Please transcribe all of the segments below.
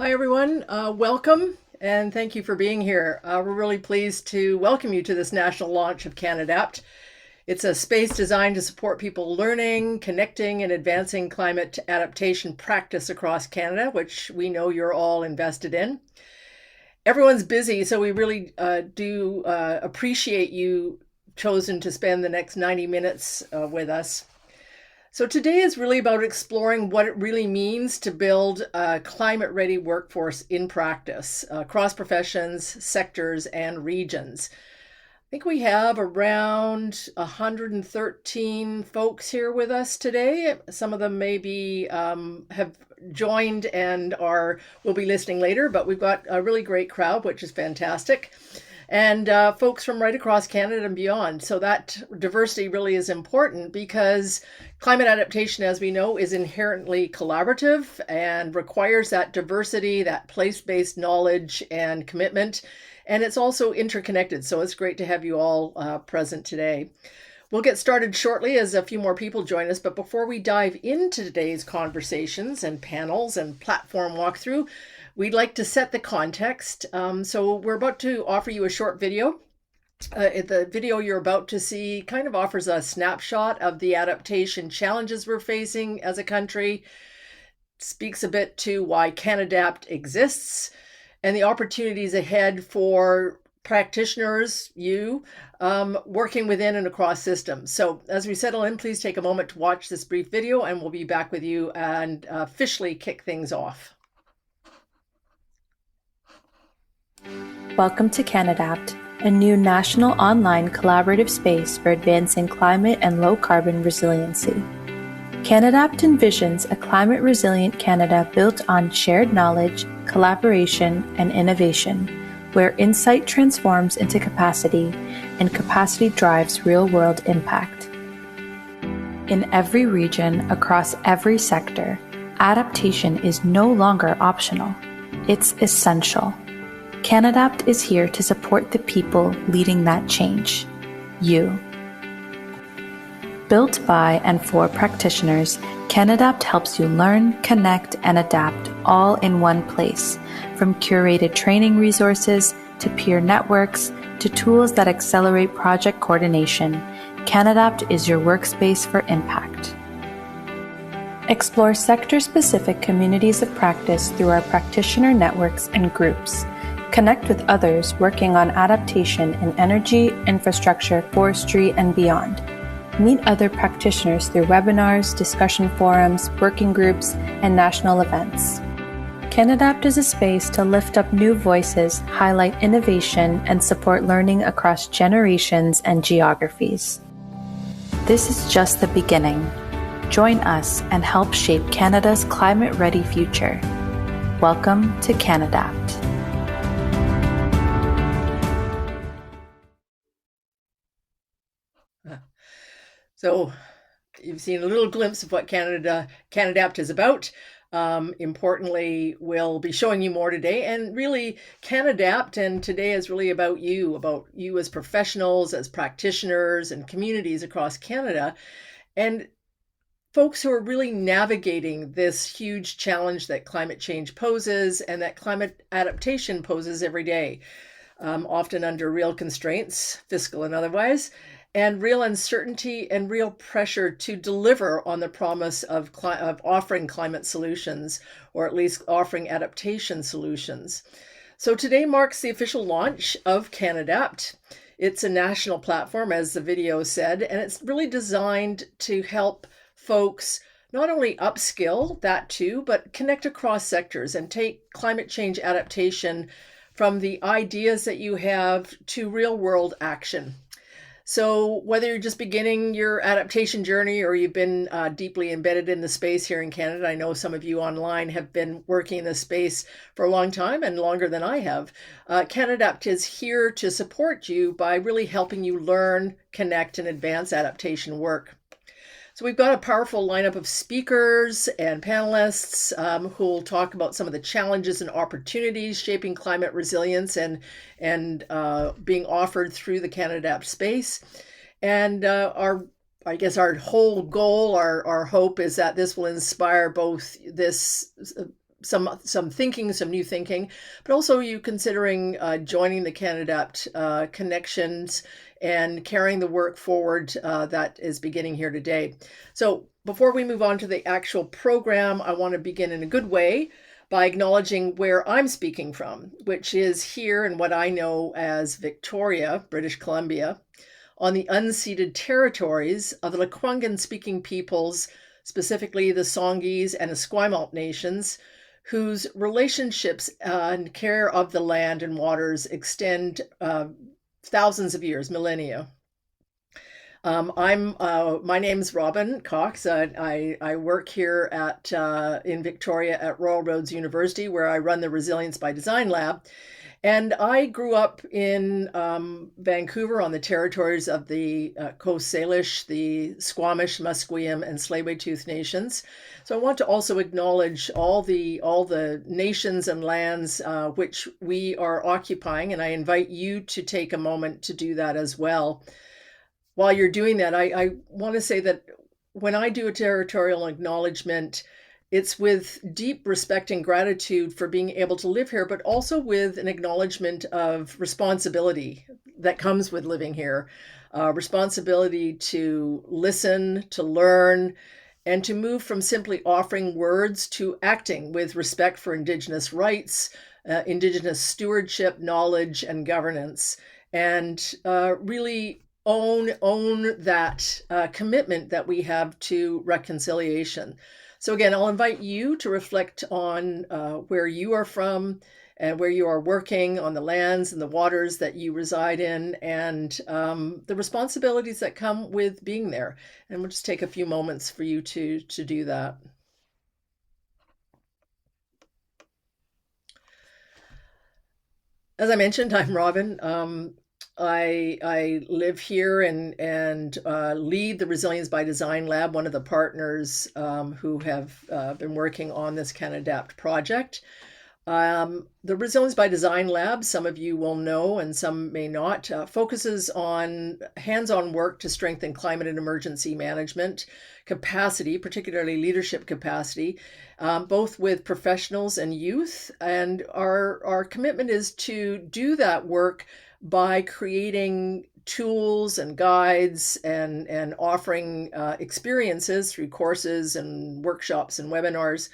Hi, everyone. Welcome, and thank you for being here. We're really pleased to welcome you to this national launch of CanAdapt. It's a space designed to support people learning, connecting, and advancing climate adaptation practice across Canada, which we know you're all invested in. Everyone's busy, so we really do appreciate you chosen to spend the next 90 minutes with us. So today is really about exploring what it really means to build a climate-ready workforce in practice across professions, sectors, and regions. I think we have around 113 folks here with us today. Some of them maybe have joined and will be listening later, but we've got a really great crowd, which is fantastic. And folks from right across Canada and beyond. So that diversity really is important because climate adaptation, as we know, is inherently collaborative and requires that diversity, that place-based knowledge and commitment. And it's also interconnected. So it's great to have you all present today. We'll get started shortly as a few more people join us. But before we dive into today's conversations and panels and platform walkthrough, we'd like to set the context. So we're about to offer you a short video. The video you're about to see kind of offers a snapshot of the adaptation challenges we're facing as a country, speaks a bit to why CanAdapt exists, and the opportunities ahead for practitioners, working within and across systems. So as we settle in, please take a moment to watch this brief video, and we'll be back with you and officially kick things off. Welcome to CanAdapt, a new national online collaborative space for advancing climate and low-carbon resiliency. CanAdapt envisions a climate-resilient Canada built on shared knowledge, collaboration, and innovation, where insight transforms into capacity and capacity drives real-world impact. In every region, across every sector, adaptation is no longer optional. It's essential. CanAdapt is here to support the people leading that change. You. Built by and for practitioners, CanAdapt helps you learn, connect, and adapt all in one place, from curated training resources to peer networks to tools that accelerate project coordination. CanAdapt is your workspace for impact. Explore sector-specific communities of practice through our practitioner networks and groups. Connect with others working on adaptation in energy, infrastructure, forestry, and beyond. Meet other practitioners through webinars, discussion forums, working groups, and national events. CanAdapt is a space to lift up new voices, highlight innovation, and support learning across generations and geographies. This is just the beginning. Join us and help shape Canada's climate-ready future. Welcome to CanAdapt. So you've seen a little glimpse of what CanAdapt is about. Importantly, we'll be showing you more today. And really, CanAdapt and today is really about you as professionals, as practitioners, and communities across Canada. And folks who are really navigating this huge challenge that climate change poses and that climate adaptation poses every day, often under real constraints, fiscal and otherwise, and real uncertainty and real pressure to deliver on the promise of offering climate solutions, or at least offering adaptation solutions. So today marks the official launch of CanAdapt. It's a national platform, as the video said, and it's really designed to help folks not only upskill, that too, but connect across sectors and take climate change adaptation from the ideas that you have to real world action. So whether you're just beginning your adaptation journey or you've been deeply embedded in the space here in Canada, I know some of you online have been working in this space for a long time and longer than I have. CanAdapt is here to support you by really helping you learn, connect, and advance adaptation work. So we've got a powerful lineup of speakers and panelists who will talk about some of the challenges and opportunities shaping climate resilience and being offered through the CanAdapt space. And our whole goal, our hope is that this will inspire both this some thinking, some new thinking, but also you considering joining the CanAdapt connections and carrying the work forward that is beginning here today. So before we move on to the actual program, I want to begin in a good way by acknowledging where I'm speaking from, which is here in what I know as Victoria, British Columbia, on the unceded territories of the Lekwungen-speaking peoples, specifically the Songhees and Esquimalt nations, whose relationships and care of the land and waters extend thousands of years, millennia. My name's Robin Cox. I work here in Victoria at Royal Roads University, where I run the Resilience by Design Lab. And I grew up in Vancouver on the territories of the Coast Salish, the Squamish, Musqueam, and Tsleil-Waututh nations. So I want to also acknowledge all the nations and lands which we are occupying, and I invite you to take a moment to do that as well. While you're doing that, I want to say that when I do a territorial acknowledgement, it's with deep respect and gratitude for being able to live here, but also with an acknowledgement of responsibility that comes with living here. Responsibility to listen, to learn, and to move from simply offering words to acting with respect for Indigenous rights, Indigenous stewardship, knowledge, and governance, and really own that commitment that we have to reconciliation. So again, I'll invite you to reflect on where you are from and where you are working on the lands and the waters that you reside in, and the responsibilities that come with being there. And we'll just take a few moments for you to do that. As I mentioned, I'm Robin. I live here and lead the Resilience by Design Lab, one of the partners who have been working on this CanAdapt project. The Resilience by Design Lab, some of you will know and some may not, focuses on hands-on work to strengthen climate and emergency management capacity, particularly leadership capacity, both with professionals and youth. And our commitment is to do that work by creating tools and guides and offering experiences through courses and workshops and webinars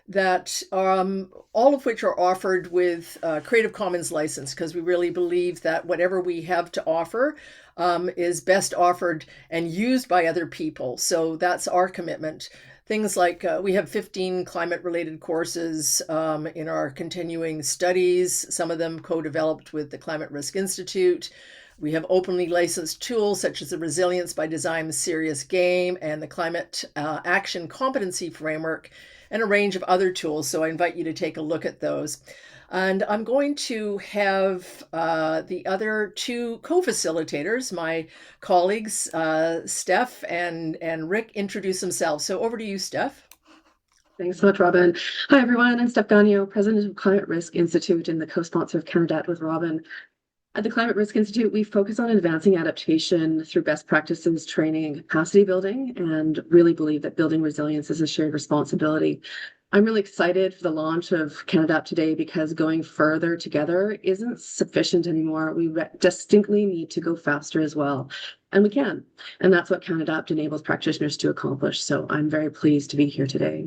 that all of which are offered with Creative Commons license, because we really believe that whatever we have to offer is best offered and used by other people. So that's our commitment. Things like we have 15 climate-related courses in our continuing studies, some of them co-developed with the Climate Risk Institute. We have openly licensed tools such as the Resilience by Design Serious Game and the Climate Action Competency Framework, and a range of other tools. So I invite you to take a look at those. And I'm going to have the other two co-facilitators, my colleagues, Steph and Rick, introduce themselves. So over to you, Steph. Thanks so much, Robin. Hi, everyone. I'm Steph Gagnon, president of Climate Risk Institute and the co-sponsor of CanAdapt with Robin. At the Climate Risk Institute, we focus on advancing adaptation through best practices, training, and capacity building, and really believe that building resilience is a shared responsibility. I'm really excited for the launch of CanAdapt today because going further together isn't sufficient anymore. We distinctly need to go faster as well, and we can. And that's what CanAdapt enables practitioners to accomplish. So I'm very pleased to be here today.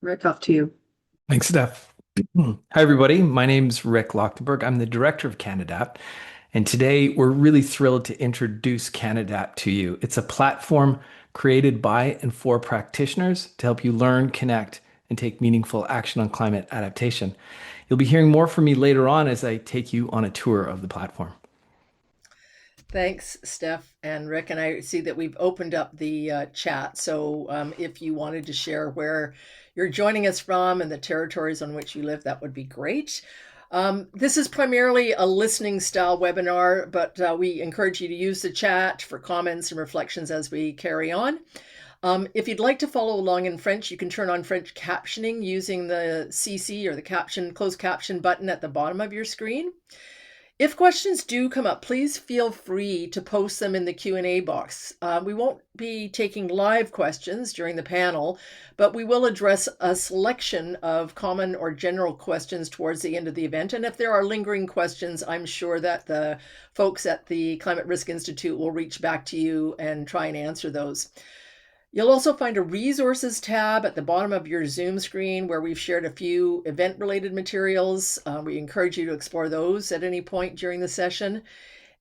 Rick, off to you. Thanks, Steph. Hi, everybody. My name's Rick Lochtenberg. I'm the director of CanAdapt. And today we're really thrilled to introduce CanAdapt to you. It's a platform created by and for practitioners to help you learn, connect, and take meaningful action on climate adaptation. You'll be hearing more from me later on as I take you on a tour of the platform. Thanks, Steph and Rick. And I see that we've opened up the chat. So if you wanted to share where you're joining us from and the territories on which you live, that would be great. This is primarily a listening style webinar, but we encourage you to use the chat for comments and reflections as we carry on. If you'd like to follow along in French, you can turn on French captioning using the CC or the closed caption button at the bottom of your screen. If questions do come up, please feel free to post them in the Q&A box. We won't be taking live questions during the panel, but we will address a selection of common or general questions towards the end of the event. And if there are lingering questions, I'm sure that the folks at the Climate Risk Institute will reach back to you and try and answer those. You'll also find a resources tab at the bottom of your Zoom screen where we've shared a few event-related materials. We encourage you to explore those at any point during the session.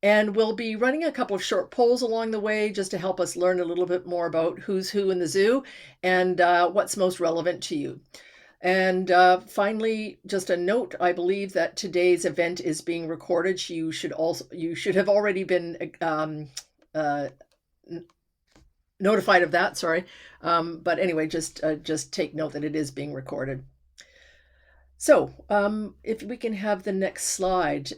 And we'll be running a couple of short polls along the way just to help us learn a little bit more about who's who in the zoo and what's most relevant to you. And finally, just a note, I believe that today's event is being recorded. You should have already been notified of that, sorry. But anyway, just take note that it is being recorded. So if we can have the next slide.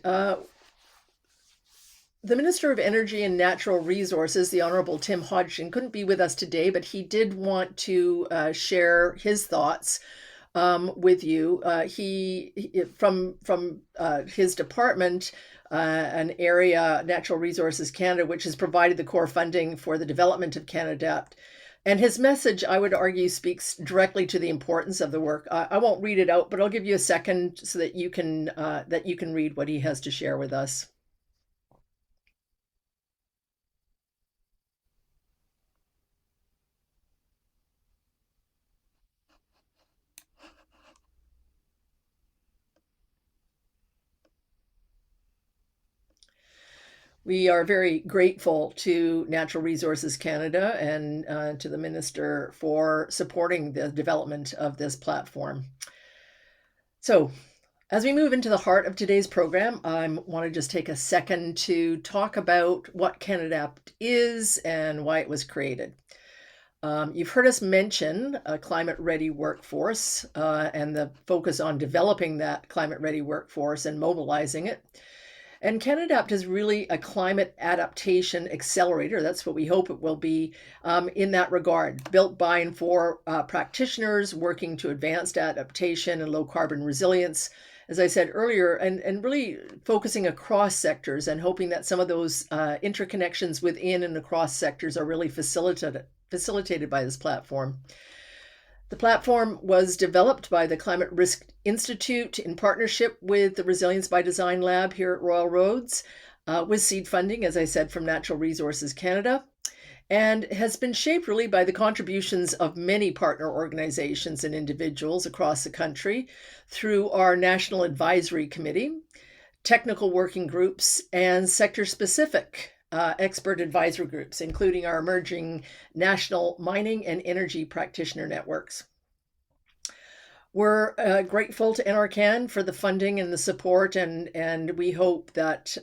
The Minister of Energy and Natural Resources, the Honourable Tim Hodgson, couldn't be with us today, but he did want to share his thoughts with you. From his department, an area, Natural Resources Canada, which has provided the core funding for the development of CanAdapt. And his message, I would argue, speaks directly to the importance of the work. I won't read it out, but I'll give you a second so that you can read what he has to share with us. We are very grateful to Natural Resources Canada and to the Minister for supporting the development of this platform. So, as we move into the heart of today's program, I want to just take a second to talk about what CanAdapt is and why it was created. You've heard us mention a climate-ready workforce and the focus on developing that climate-ready workforce and mobilizing it. And CanAdapt is really a climate adaptation accelerator. That's what we hope it will be in that regard, built by and for practitioners working to advanced adaptation and low carbon resilience, as I said earlier, and really focusing across sectors and hoping that some of those interconnections within and across sectors are really facilitated by this platform. The platform was developed by the Climate Risk Institute in partnership with the Resilience by Design Lab here at Royal Roads, with seed funding, as I said, from Natural Resources Canada, and has been shaped really by the contributions of many partner organizations and individuals across the country through our National Advisory Committee, technical working groups, and sector-specific expert advisory groups, including our emerging national mining and energy practitioner networks. We're grateful to NRCan for the funding and the support, and we hope that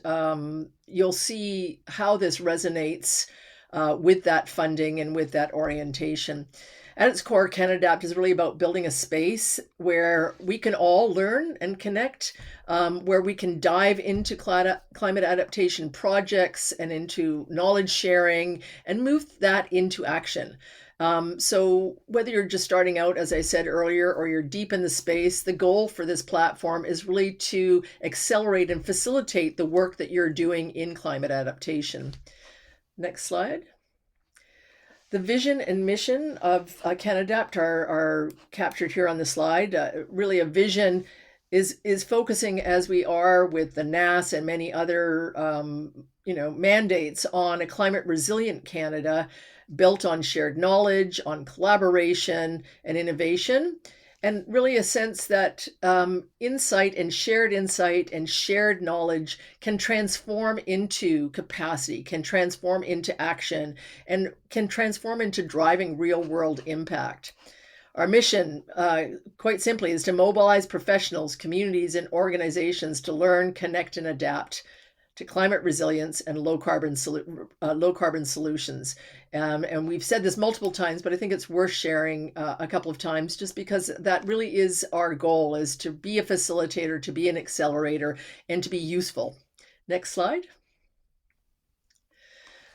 you'll see how this resonates with that funding and with that orientation. At its core, CanAdapt is really about building a space where we can all learn and connect, where we can dive into climate adaptation projects and into knowledge sharing and move that into action. So whether you're just starting out, as I said earlier, or you're deep in the space, the goal for this platform is really to accelerate and facilitate the work that you're doing in climate adaptation. Next slide. The vision and mission of CanAdapt are captured here on the slide. Really, a vision is focusing, as we are with the NAS and many other mandates, on a climate resilient Canada built on shared knowledge, on collaboration and innovation, and really a sense that insight and shared knowledge can transform into capacity, can transform into action, and can transform into driving real world impact. Our mission, quite simply, is to mobilize professionals, communities, and organizations to learn, connect, and adapt to climate resilience and low carbon solutions. And we've said this multiple times, but I think it's worth sharing a couple of times, just because that really is our goal, is to be a facilitator, to be an accelerator, and to be useful. Next slide.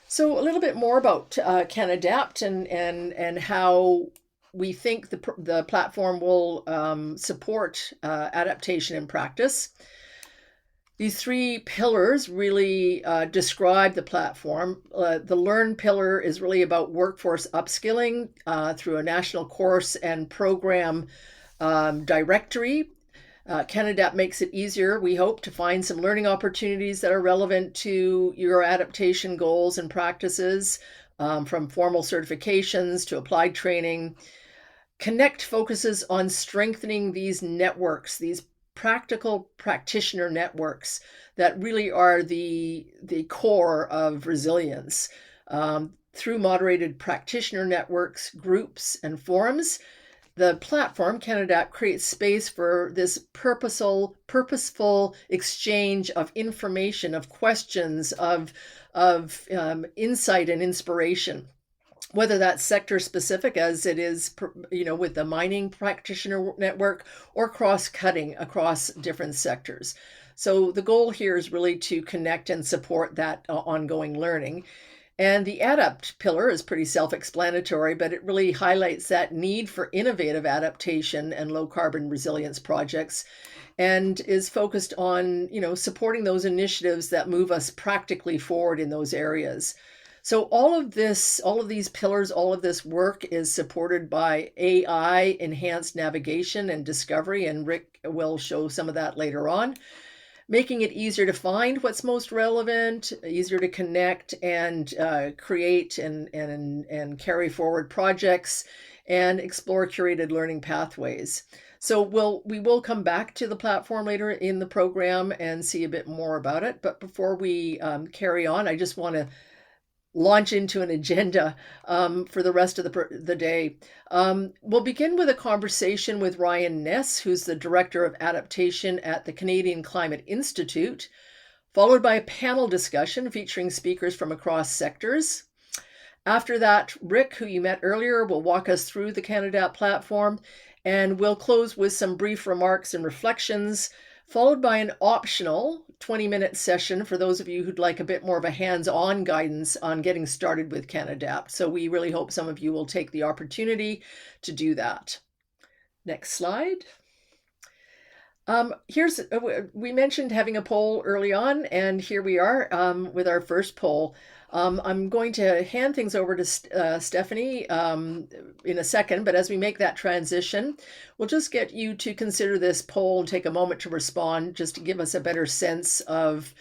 So a little bit more about CanAdapt and how we think the platform will support adaptation in practice. These three pillars really describe the platform. The Learn pillar is really about workforce upskilling through a national course and program directory. CanAdapt makes it easier, we hope, to find some learning opportunities that are relevant to your adaptation goals and practices, from formal certifications to applied training. Connect focuses on strengthening these networks, these practical practitioner networks that really are the core of resilience. Through moderated practitioner networks, groups, and forums, the platform CanAdapt creates space for this purposeful exchange of information, of questions, of insight and inspiration, whether that's sector specific, as it is, with the mining practitioner network, or cross-cutting across different sectors. So the goal here is really to connect and support that ongoing learning. And the Adapt pillar is pretty self-explanatory, but it really highlights that need for innovative adaptation and low carbon resilience projects, and is focused on, supporting those initiatives that move us practically forward in those areas. So all of these pillars, all of this work is supported by AI enhanced navigation and discovery, and Rick will show some of that later on, making it easier to find what's most relevant, easier to connect and create and carry forward projects, and explore curated learning pathways. So we will come back to the platform later in the program and see a bit more about it. But before we carry on, I just want to launch into an agenda for the rest of the day. We'll begin with a conversation with Ryan Ness, who's the Director of Adaptation at the Canadian Climate Institute, followed by a panel discussion featuring speakers from across sectors. After that, Rick, who you met earlier, will walk us through the CanAdapt platform, and we'll close with some brief remarks and reflections, followed by an optional 20-minute session for those of you who'd like a bit more of a hands-on guidance on getting started with CanAdapt. So we really hope some of you will take the opportunity to do that. Next slide. We mentioned having a poll early on, and here we are with our first poll. I'm going to hand things over to Stephanie in a second, but as we make that transition, we'll just get you to consider this poll and take a moment to respond, just to give us a better sense of,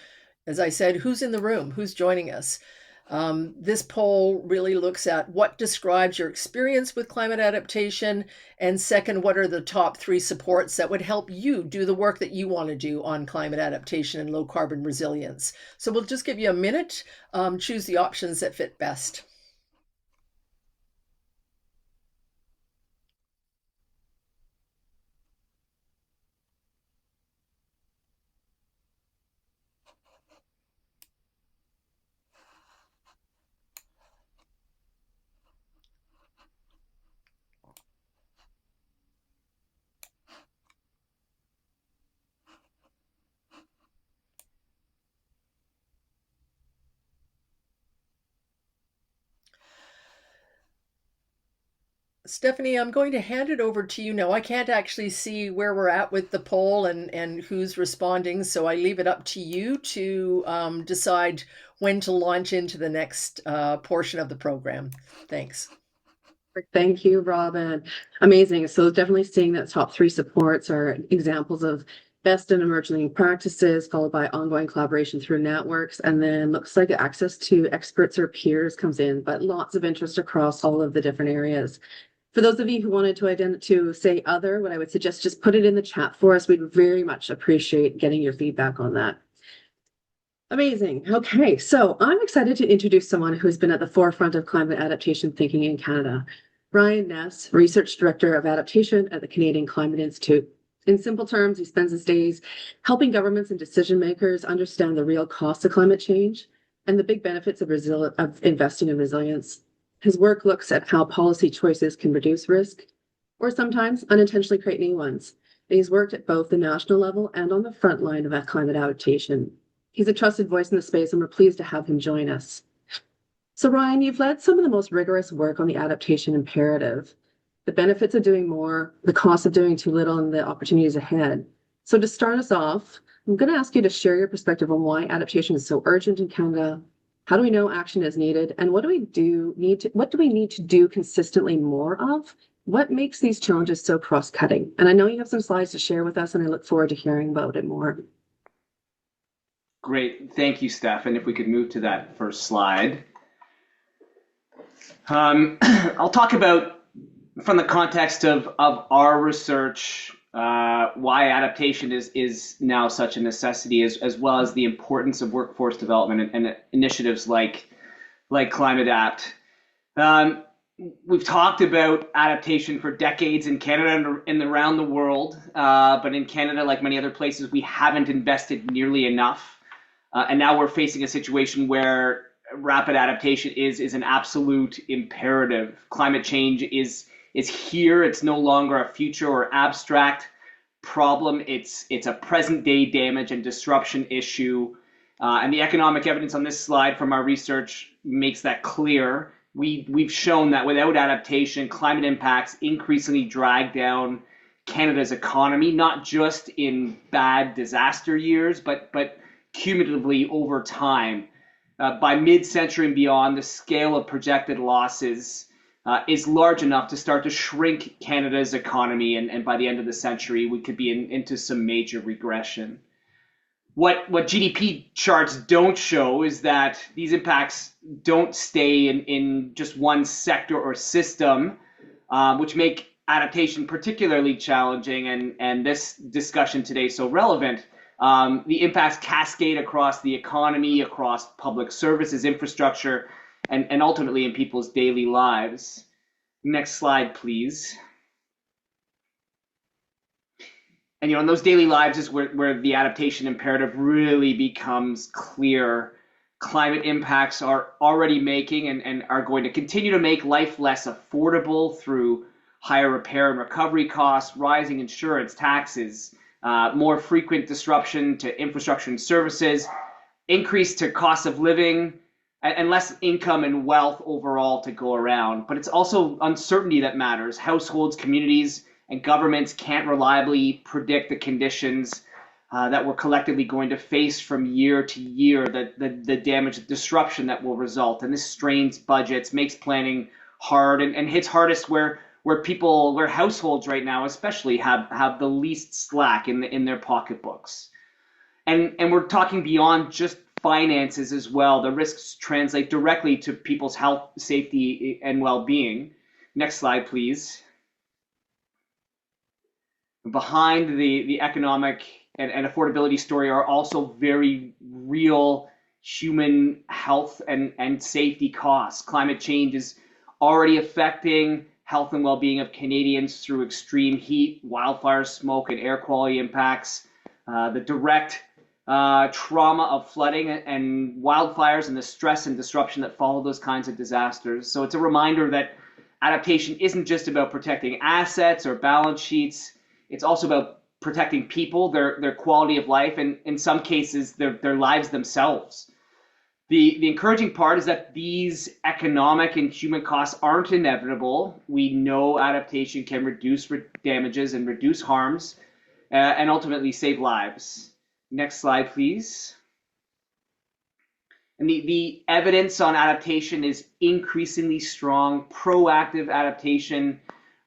as I said, who's in the room, who's joining us. This poll really looks at what describes your experience with climate adaptation, and second, what are the top 3 supports that would help you do the work that you want to do on climate adaptation and low carbon resilience. So we'll just give you a minute, choose the options that fit best. Stephanie, I'm going to hand it over to you now. I can't actually see where we're at with the poll and who's responding, so I leave it up to you to decide when to launch into the next portion of the program. Thanks. Thank you, Robin. Amazing. So definitely seeing that top 3 supports are examples of best and emerging practices, followed by ongoing collaboration through networks, and then looks like access to experts or peers comes in, but lots of interest across all of the different areas. For those of you who wanted to say other, what I would suggest, just put it in the chat for us. We'd very much appreciate getting your feedback on that. Amazing. Okay, so I'm excited to introduce someone who's been at the forefront of climate adaptation thinking in Canada. Ryan Ness, Research Director of Adaptation at the Canadian Climate Institute. In simple terms, he spends his days helping governments and decision makers understand the real costs of climate change and the big benefits of investing in resilience. His work looks at how policy choices can reduce risk, or sometimes unintentionally create new ones. And he's worked at both the national level and on the front line of climate adaptation. He's a trusted voice in the space, and we're pleased to have him join us. So Ryan, you've led some of the most rigorous work on the adaptation imperative, the benefits of doing more, the cost of doing too little, and the opportunities ahead. So to start us off, I'm going to ask you to share your perspective on why adaptation is so urgent in Canada. How do we know action is needed? And what do we need to do consistently more of? What makes these challenges so cross-cutting? And I know you have some slides to share with us, and I look forward to hearing about it more. Great. Thank you, Steph. And if we could move to that first slide. I'll talk about, from the context of our research, why adaptation is now such a necessity, as well as the importance of workforce development and initiatives like CanAdapt. We've talked about adaptation for decades in Canada and around the world, but in Canada, like many other places, we haven't invested nearly enough. And now we're facing a situation where rapid adaptation is an absolute imperative. Climate change is here. It's no longer a future or abstract problem. It's a present day damage and disruption issue. And the economic evidence on this slide from our research makes that clear. We've shown that without adaptation, climate impacts increasingly drag down Canada's economy, not just in bad disaster years, but cumulatively over time. By mid-century and beyond, the scale of projected losses is large enough to start to shrink Canada's economy, and by the end of the century, we could be into some major regression. What GDP charts don't show is that these impacts don't stay in just one sector or system, which make adaptation particularly challenging, and this discussion today so relevant. The impacts cascade across the economy, across public services, infrastructure, and ultimately in people's daily lives. Next slide, please. And in those daily lives is where the adaptation imperative really becomes clear. Climate impacts are already making and are going to continue to make life less affordable through higher repair and recovery costs, rising insurance, taxes, more frequent disruption to infrastructure and services, increase to cost of living, and less income and wealth overall to go around. But it's also uncertainty that matters. Households, communities, and governments can't reliably predict the conditions that we're collectively going to face from year to year, the damage, the disruption that will result. And this strains budgets, makes planning hard, and hits hardest where households right now especially have the least slack in their pocketbooks. And we're talking beyond just finances as well. The risks translate directly to people's health, safety, and well-being. Next slide, please. Behind the economic and affordability story are also very real human health and safety costs. Climate change is already affecting health and well-being of Canadians through extreme heat, wildfire smoke, and air quality impacts. The direct trauma of flooding and wildfires and the stress and disruption that follow those kinds of disasters. So it's a reminder that adaptation isn't just about protecting assets or balance sheets. It's also about protecting people, their quality of life, and in some cases, their lives themselves. The encouraging part is that these economic and human costs aren't inevitable. We know adaptation can reduce damages and reduce harms and ultimately save lives. Next slide, please. And the evidence on adaptation is increasingly strong. Proactive adaptation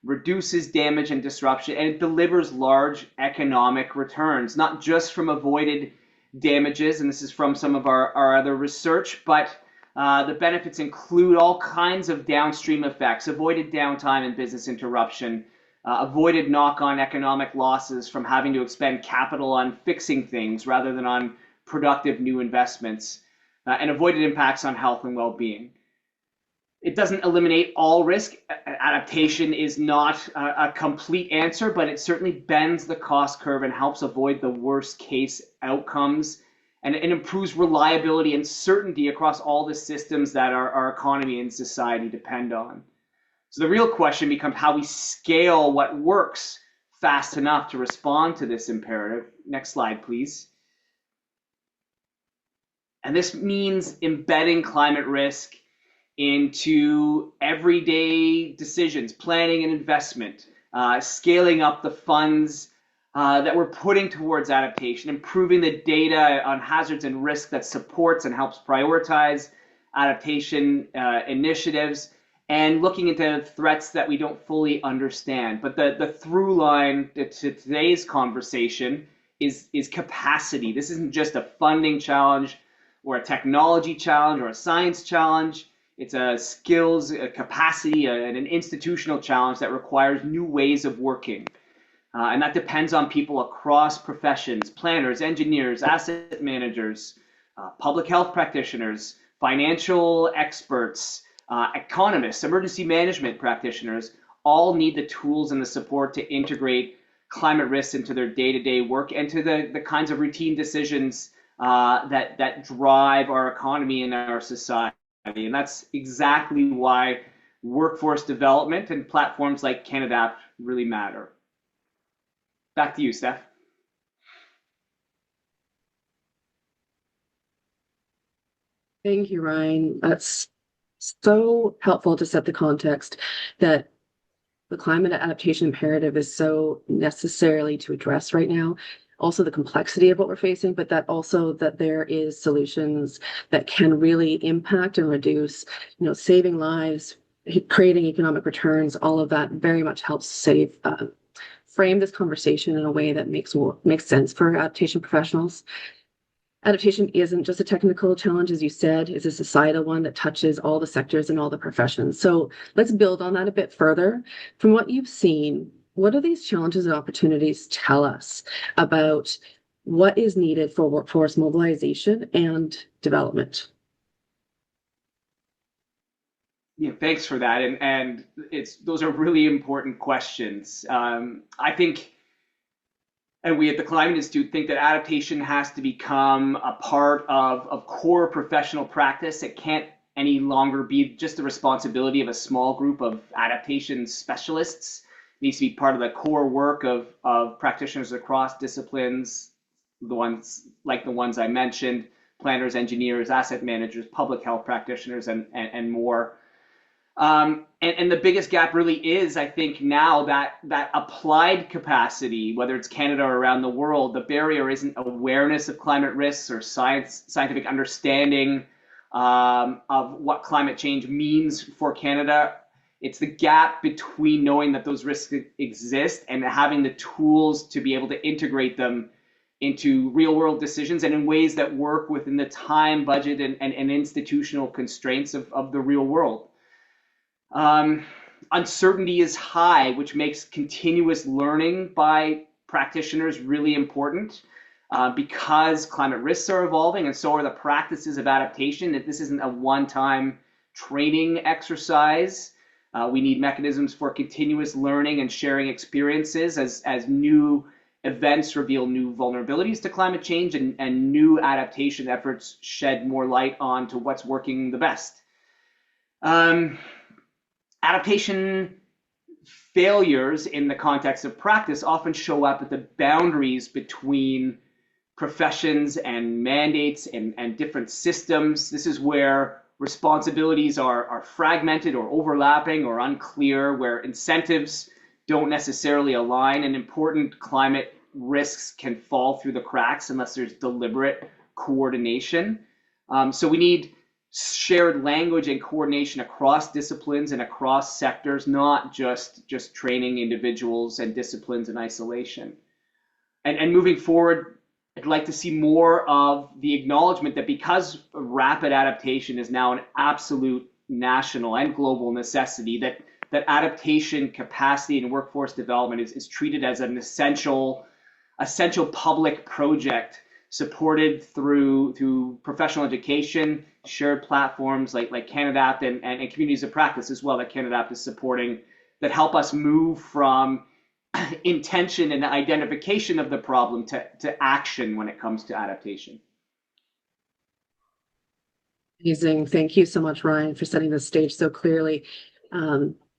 reduces damage and disruption, and it delivers large economic returns, not just from avoided damages, and this is from some of our other research, but the benefits include all kinds of downstream effects: avoided downtime and business interruption, avoided knock-on economic losses from having to expend capital on fixing things rather than on productive new investments, and avoided impacts on health and well-being. It doesn't eliminate all risk. Adaptation is not a complete answer, but it certainly bends the cost curve and helps avoid the worst case outcomes, and it improves reliability and certainty across all the systems that our economy and society depend on. So the real question becomes how we scale what works fast enough to respond to this imperative. Next slide, please. And this means embedding climate risk into everyday decisions, planning and investment, scaling up the funds that we're putting towards adaptation, improving the data on hazards and risk that supports and helps prioritize adaptation initiatives, and looking into threats that we don't fully understand. But the through line to today's conversation is capacity. This isn't just a funding challenge or a technology challenge or a science challenge. It's a skills, a capacity, and an institutional challenge that requires new ways of working. And that depends on people across professions: planners, engineers, asset managers, public health practitioners, financial experts, economists, emergency management practitioners. All need the tools and the support to integrate climate risks into their day-to-day work and to the kinds of routine decisions that drive our economy and our society. And that's exactly why workforce development and platforms like CanAdapt really matter. Back to you, Steph. Thank you, Ryan. That's so helpful to set the context that the climate adaptation imperative is so necessarily to address right now. Also the complexity of what we're facing, but that also that there is solutions that can really impact and reduce, saving lives, creating economic returns. All of that very much helps frame this conversation in a way that makes sense for adaptation professionals. Adaptation isn't just a technical challenge, as you said, it's a societal one that touches all the sectors and all the professions. So let's build on that a bit further. From what you've seen, what do these challenges and opportunities tell us about what is needed for workforce mobilization and development? Yeah, thanks for that. And those are really important questions. I think, and we at the Climate Institute think that adaptation has to become a part of core professional practice. It can't any longer be just the responsibility of a small group of adaptation specialists. It needs to be part of the core work of practitioners across disciplines, the ones I mentioned: planners, engineers, asset managers, public health practitioners, and more. And the biggest gap really is, I think, now that applied capacity, whether it's Canada or around the world, the barrier isn't awareness of climate risks or scientific understanding of what climate change means for Canada. It's the gap between knowing that those risks exist and having the tools to be able to integrate them into real world decisions and in ways that work within the time, budget, and institutional constraints of the real world. Uncertainty is high, which makes continuous learning by practitioners really important, because climate risks are evolving and so are the practices of adaptation. That this isn't a one-time training exercise. We need mechanisms for continuous learning and sharing experiences as new events reveal new vulnerabilities to climate change and new adaptation efforts shed more light on to what's working the best. Adaptation failures in the context of practice often show up at the boundaries between professions and mandates and different systems. This is where responsibilities are fragmented or overlapping or unclear, where incentives don't necessarily align, and important climate risks can fall through the cracks unless there's deliberate coordination. So we need shared language and coordination across disciplines and across sectors, not just training individuals and disciplines in isolation. And moving forward, I'd like to see more of the acknowledgement that because rapid adaptation is now an absolute national and global necessity, that adaptation capacity and workforce development is treated as an essential public project supported through professional education, shared platforms like CanAdapt and communities of practice as well that CanAdapt is supporting, that help us move from intention and identification of the problem to action when it comes to adaptation. Amazing. Thank you so much, Ryan, for setting the stage so clearly.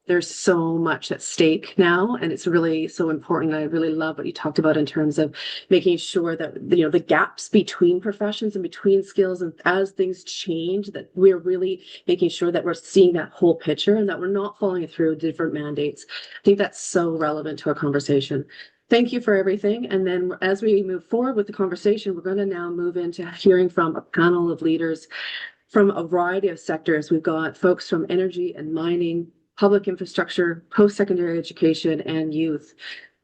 There's so much at stake now, and it's really so important. I really love what you talked about in terms of making sure that the gaps between professions and between skills, and as things change, that we're really making sure that we're seeing that whole picture and that we're not falling through different mandates. I think that's so relevant to our conversation. Thank you for everything. And then as we move forward with the conversation, we're going to now move into hearing from a panel of leaders from a variety of sectors. We've got folks from energy and mining, public infrastructure, post-secondary education, and youth.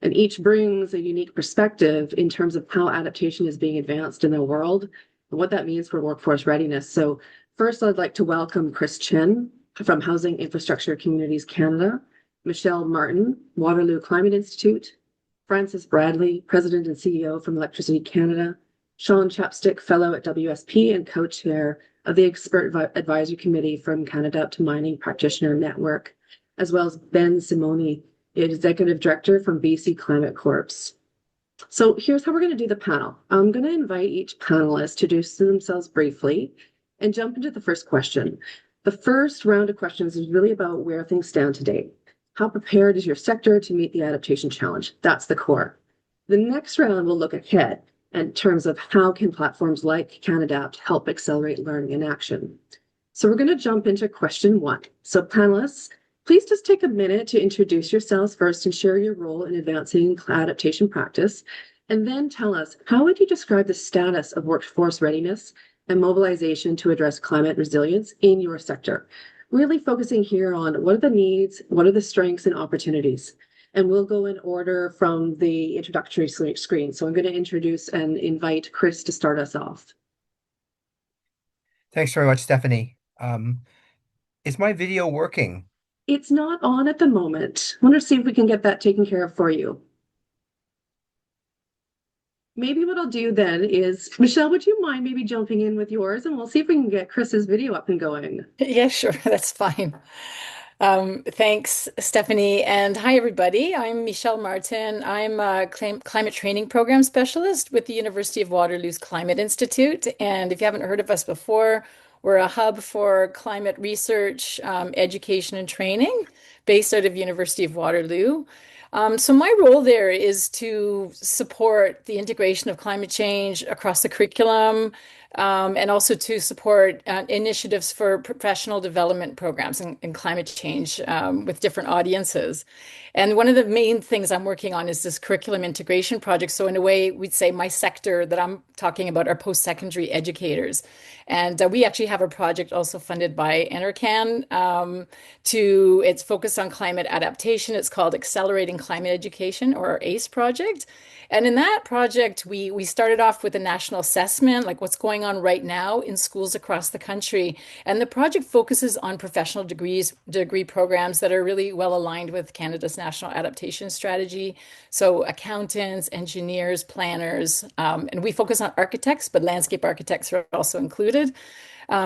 And each brings a unique perspective in terms of how adaptation is being advanced in the world and what that means for workforce readiness. So first, I'd like to welcome Chris Chen from Housing Infrastructure Communities Canada, Michelle Martin, Waterloo Climate Institute, Francis Bradley, President and CEO from Electricity Canada, Sean Chapstick, Fellow at WSP and Co-Chair of the Expert Advisory Committee from CanAdapt Mining Practitioner Network, as well as Ben Simoni, Executive Director from BC Climate Corps. So here's how we're going to do the panel. I'm going to invite each panelist to introduce themselves briefly and jump into the first question. The first round of questions is really about where things stand today. How prepared is your sector to meet the adaptation challenge? That's the core. The next round will look ahead in terms of how can platforms like CanAdapt help accelerate learning and action. So we're going to jump into question one. So panelists, please just take a minute to introduce yourselves first and share your role in advancing adaptation practice, and then tell us, how would you describe the status of workforce readiness and mobilization to address climate resilience in your sector? Really focusing here on what are the needs, what are the strengths and opportunities. And we'll go in order from the introductory screen. So I'm going to introduce and invite Chris to start us off. Thanks very much, Stephanie. Is my video working? It's not on at the moment. I want to see if we can get that taken care of for you. Maybe what I'll do then is, Michelle, would you mind maybe jumping in with yours, and we'll see if we can get Chris's video up and going. Yeah, sure. That's fine. Thanks, Stephanie. And hi, everybody. I'm Michelle Martin. I'm a climate training program specialist with the University of Waterloo's Climate Institute. And if you haven't heard of us before, we're a hub for climate research, education, and training based out of University of Waterloo. So my role there is to support the integration of climate change across the curriculum, and also to support initiatives for professional development programs and climate change with different audiences. And one of the main things I'm working on is this curriculum integration project. So in a way, we'd say my sector that I'm talking about are post-secondary educators. And we actually have a project also funded by NRCan it's focused on climate adaptation. It's called Accelerating Climate Education, or our ACE project. And in that project, we started off with a national assessment, like what's going on right now in schools across the country. And the project focuses on professional degree programs that are really well aligned with Canada's national adaptation strategy. So accountants, engineers, planners, and we focus on architects, but landscape architects are also included.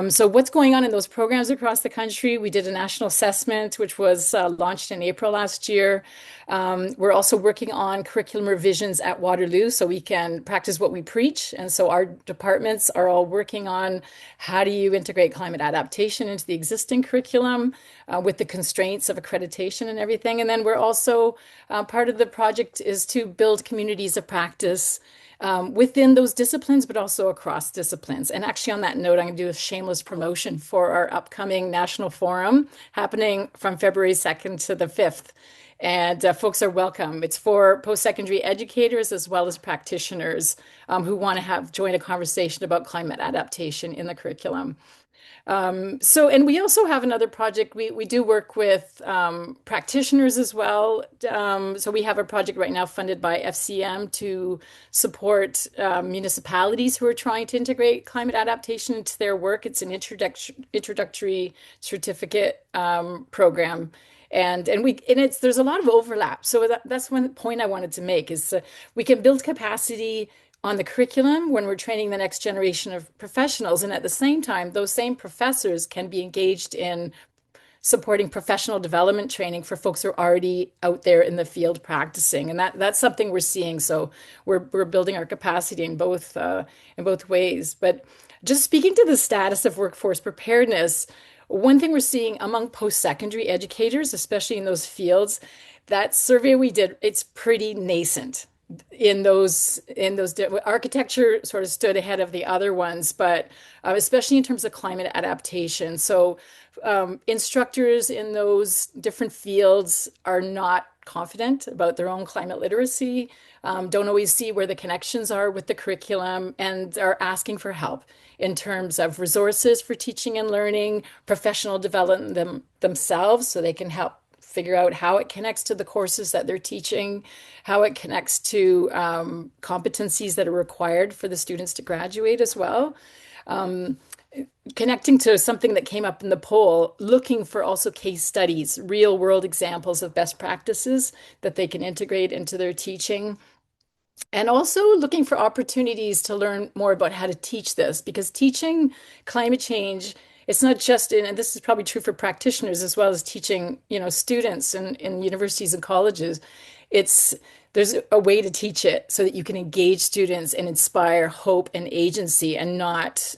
So what's going on in those programs across the country? We did a national assessment, which was launched in April last year. We're also working on curriculum revisions at Waterloo so we can practice what we preach. And so our departments are all working on how do you integrate climate adaptation into the existing curriculum with the constraints of accreditation and everything. And then we're also, part of the project is to build communities of practice within those disciplines, but also across disciplines. And actually, on that note, I'm going to do a shameless promotion for our upcoming national forum happening from February 2nd to the 5th. And folks are welcome. It's for post-secondary educators as well as practitioners who want to join a conversation about climate adaptation in the curriculum. And we also have another project. We do work with practitioners as well. So we have a project right now funded by FCM to support municipalities who are trying to integrate climate adaptation into their work. It's an introductory certificate program. There's a lot of overlap. So that's one point I wanted to make is we can build capacity on the curriculum when we're training the next generation of professionals. And at the same time, those same professors can be engaged in supporting professional development training for folks who are already out there in the field practicing. And that's something we're seeing. So we're building our capacity in both ways. But just speaking to the status of workforce preparedness, one thing we're seeing among post-secondary educators, especially in those fields, that survey we did, it's pretty nascent. In those architecture sort of stood ahead of the other ones, but especially in terms of climate adaptation. So instructors in those different fields are not confident about their own climate literacy. don't always see where the connections are with the curriculum, and are asking for help in terms of resources for teaching and learning, professional development themselves so they can help figure out how it connects to the courses that they're teaching, how it connects to competencies that are required for the students to graduate as well. Um, Connecting to something that came up in the poll, looking for also case studies, real world examples of best practices that they can integrate into their teaching. And also looking for opportunities to learn more about how to teach this, because teaching climate change, it's not just in, and this is probably true for practitioners as well as teaching, students in universities and colleges. It's there's a way to teach it so that you can engage students and inspire hope and agency and not,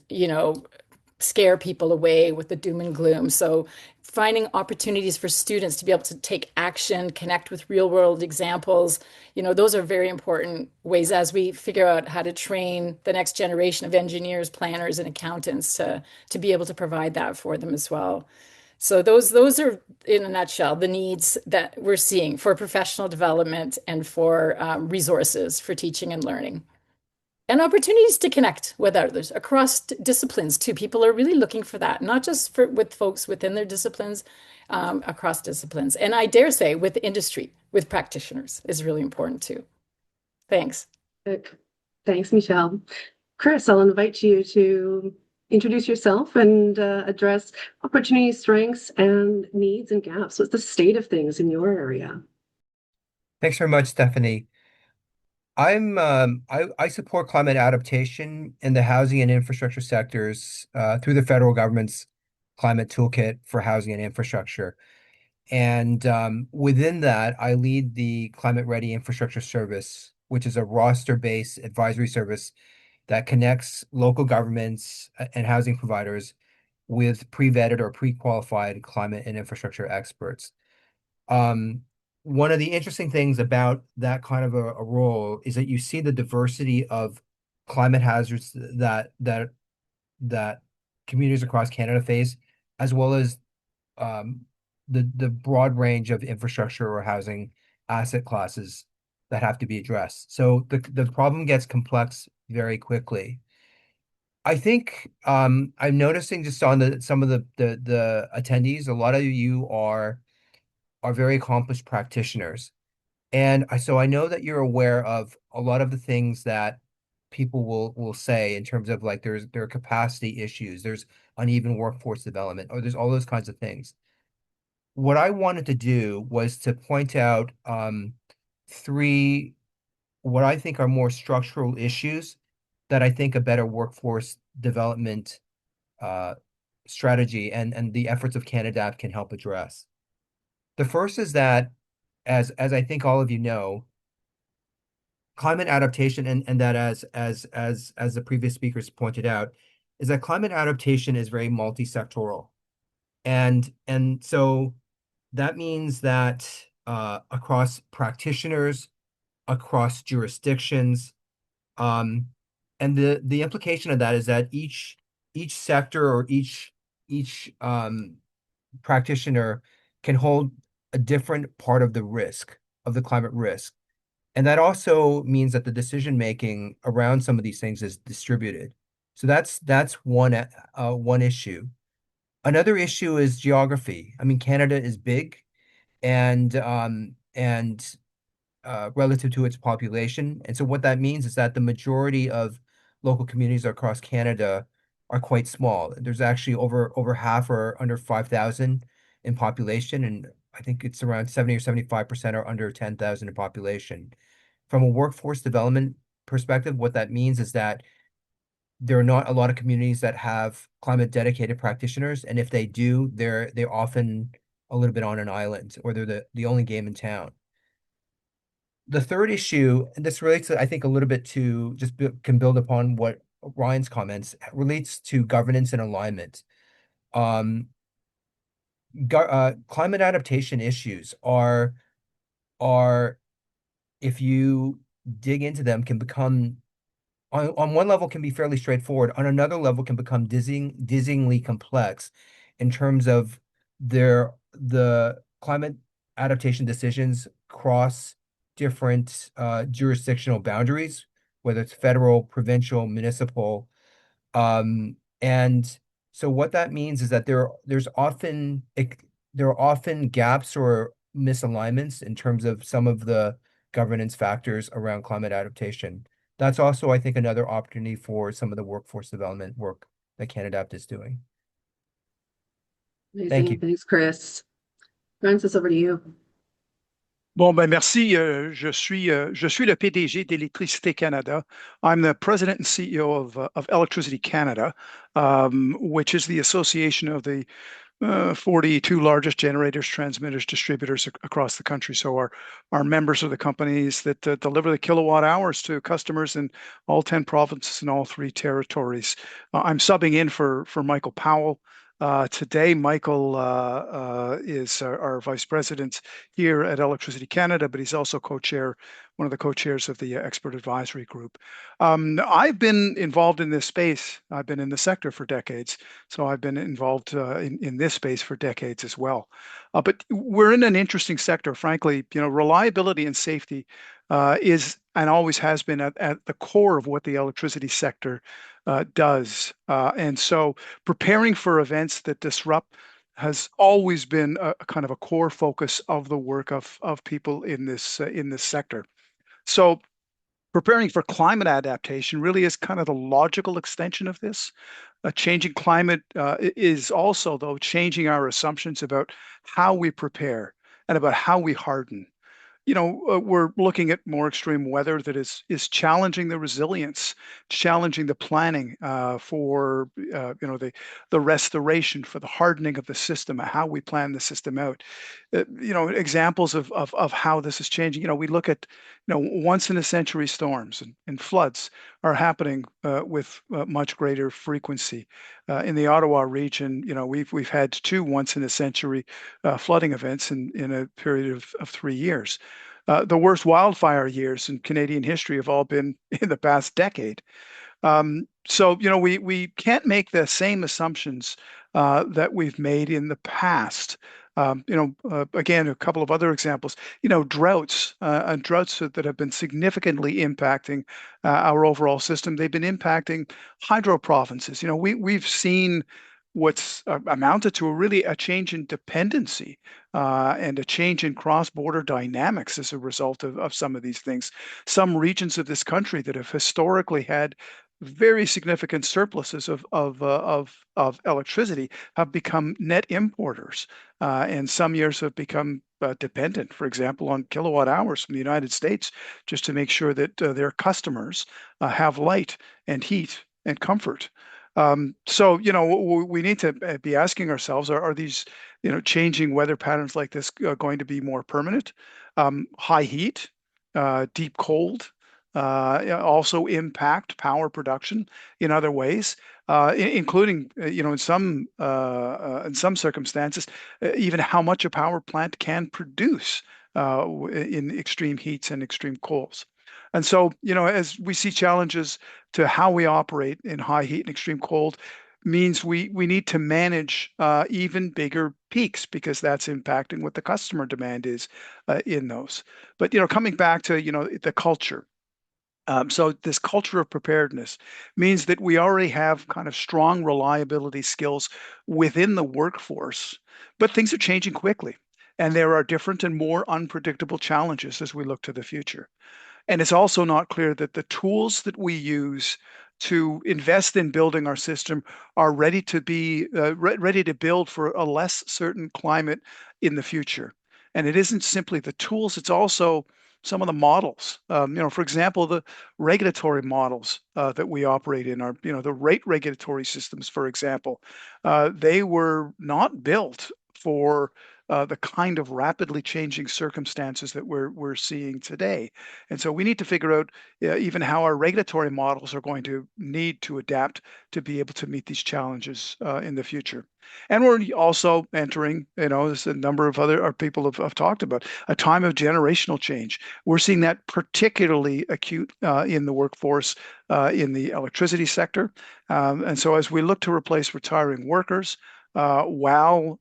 scare people away with the doom and gloom. So finding opportunities for students to be able to take action, connect with real world examples, those are very important ways as we figure out how to train the next generation of engineers, planners, and accountants to be able to provide that for them as well. So those are, in a nutshell, the needs that we're seeing for professional development and for resources for teaching and learning and opportunities to connect with others across disciplines too. People are really looking for that, not just for with folks within their disciplines, across disciplines. And I dare say with industry, with practitioners is really important too. Thanks. Thanks, Michelle. Chris, I'll invite you to introduce yourself and address opportunities, strengths, and needs and gaps. What's the state of things in your area? Thanks very much, Stephanie. I support climate adaptation in the housing and infrastructure sectors through the federal government's climate toolkit for housing and infrastructure. And within that, I lead the Climate Ready Infrastructure Service, which is a roster-based advisory service that connects local governments and housing providers with pre-vetted or pre-qualified climate and infrastructure experts. Um, One of the interesting things about that kind of a role is that you see the diversity of climate hazards that communities across Canada face, as well as um, the broad range of infrastructure or housing asset classes that have to be addressed. So the problem gets complex very quickly. I think I'm noticing just on some of the attendees, a lot of you are very accomplished practitioners. And so I know that you're aware of a lot of the things that people will say in terms of like there are capacity issues, there's uneven workforce development, or there's all those kinds of things. What I wanted to do was to point out three what I think are more structural issues that I think a better workforce development uh, strategy and the efforts of CanAdapt can help address. The first is that, as I think all of you know, climate adaptation and that as the previous speakers pointed out, is that climate adaptation is very multi-sectoral. And so that means that across practitioners, across jurisdictions, and the implication of that is that each sector or each practitioner can hold a different part of the risk of the climate risk. And that also means that the decision making around some of these things is distributed. So that's one issue. Another issue is geography. I mean, Canada is big and relative to its population. And so what that means is that the majority of local communities across Canada are quite small. There's actually over half are under 5,000 in population, and I think it's around 70 or 75% are under 10,000 in population. From a workforce development perspective, what that means is that there are not a lot of communities that have climate dedicated practitioners, and if they do, they're often a little bit on an island, or they're the only game in town. The third issue, and this relates, I think, a little bit to can build upon what Ryan's comments, relates to governance and alignment. Um, Climate adaptation issues are if you dig into them can become on one level can be fairly straightforward. On another level can become dizzyingly complex in terms of the climate adaptation decisions cross different jurisdictional boundaries, whether it's federal, provincial, municipal. And so what that means is that there are often gaps or misalignments in terms of some of the governance factors around climate adaptation. That's also, I think, another opportunity for some of the workforce development work that CanAdapt is doing. Thank Amazing. you. Thanks, Chris. Francis, over to you. Bon, ben merci. Je suis le PDG d'Électricité Canada. I'm the president and CEO of Electricity Canada, which is the association of the 42 largest generators, transmitters, distributors across the country. So our members are the companies that deliver the kilowatt hours to customers in all 10 provinces and all 3 territories. I'm subbing in for Michael Powell. Today, Michael is our vice president here at Electricity Canada, but he's also one of the co-chairs of the expert advisory group. I've been involved in this space. I've been in the sector for decades, so I've been involved in this space for decades as well. But we're in an interesting sector, frankly. Reliability and safety is and always has been at the core of what the electricity sector does. And so preparing for events that disrupt has always been a kind of a core focus of the work of people in this sector. So preparing for climate adaptation really is kind of the logical extension of this. A changing climate is also, though, changing our assumptions about how we prepare and about how we harden. We're looking at more extreme weather that is challenging the resilience, challenging the planning for the restoration, for the hardening of the system, how we plan the system out. Examples of how this is changing. We look at once in a century storms and floods are happening with much greater frequency. In the Ottawa region, we've had 2 once in a century flooding events in a period of 3 years. The worst wildfire years in Canadian history have all been in the past decade. So we can't make the same assumptions that we've made in the past. Again, a couple of other examples. Droughts and droughts that have been significantly impacting our overall system. They've been impacting hydro provinces. We've seen what's amounted to a change in dependency and a change in cross-border dynamics as a result of some of these things. Some regions of this country that have historically had very significant surpluses of electricity have become net importers, and some years have become dependent, for example, on kilowatt hours from the United States, just to make sure that their customers have light and heat and comfort. So, we need to be asking ourselves, are these, changing weather patterns like this going to be more permanent? High heat, deep cold, also impact power production in other ways, including, in some circumstances, even how much a power plant can produce in extreme heats and extreme colds. And so, as we see challenges to how we operate in high heat and extreme cold, means we need to manage even bigger peaks because that's impacting what the customer demand is in those. But coming back to the culture. So this culture of preparedness means that we already have kind of strong reliability skills within the workforce, but things are changing quickly, and there are different and more unpredictable challenges as we look to the future. And it's also not clear that the tools that we use to invest in building our system are ready to be ready to build for a less certain climate in the future. And it isn't simply the tools, it's also some of the models. For example, the regulatory models that we operate in are, the rate regulatory systems, for example, they were not built for the kind of rapidly changing circumstances that we're seeing today. And so we need to figure out even how our regulatory models are going to need to adapt to be able to meet these challenges in the future. And we're also entering, as a number of other people have talked about, a time of generational change. We're seeing that particularly acute in the workforce in the electricity sector. And so as we look to replace retiring workers, while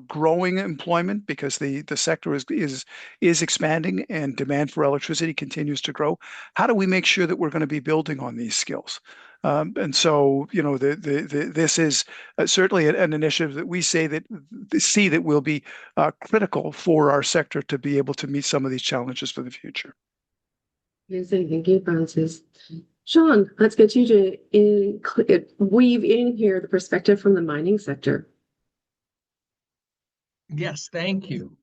growing employment because the sector is expanding and demand for electricity continues to grow. How do we make sure that we're going to be building on these skills? And so, this is certainly an initiative that we see that will be critical for our sector to be able to meet some of these challenges for the future. Amazing. Thank you, Francis. Sean, let's get you to weave in here the perspective from the mining sector. Yes, thank you.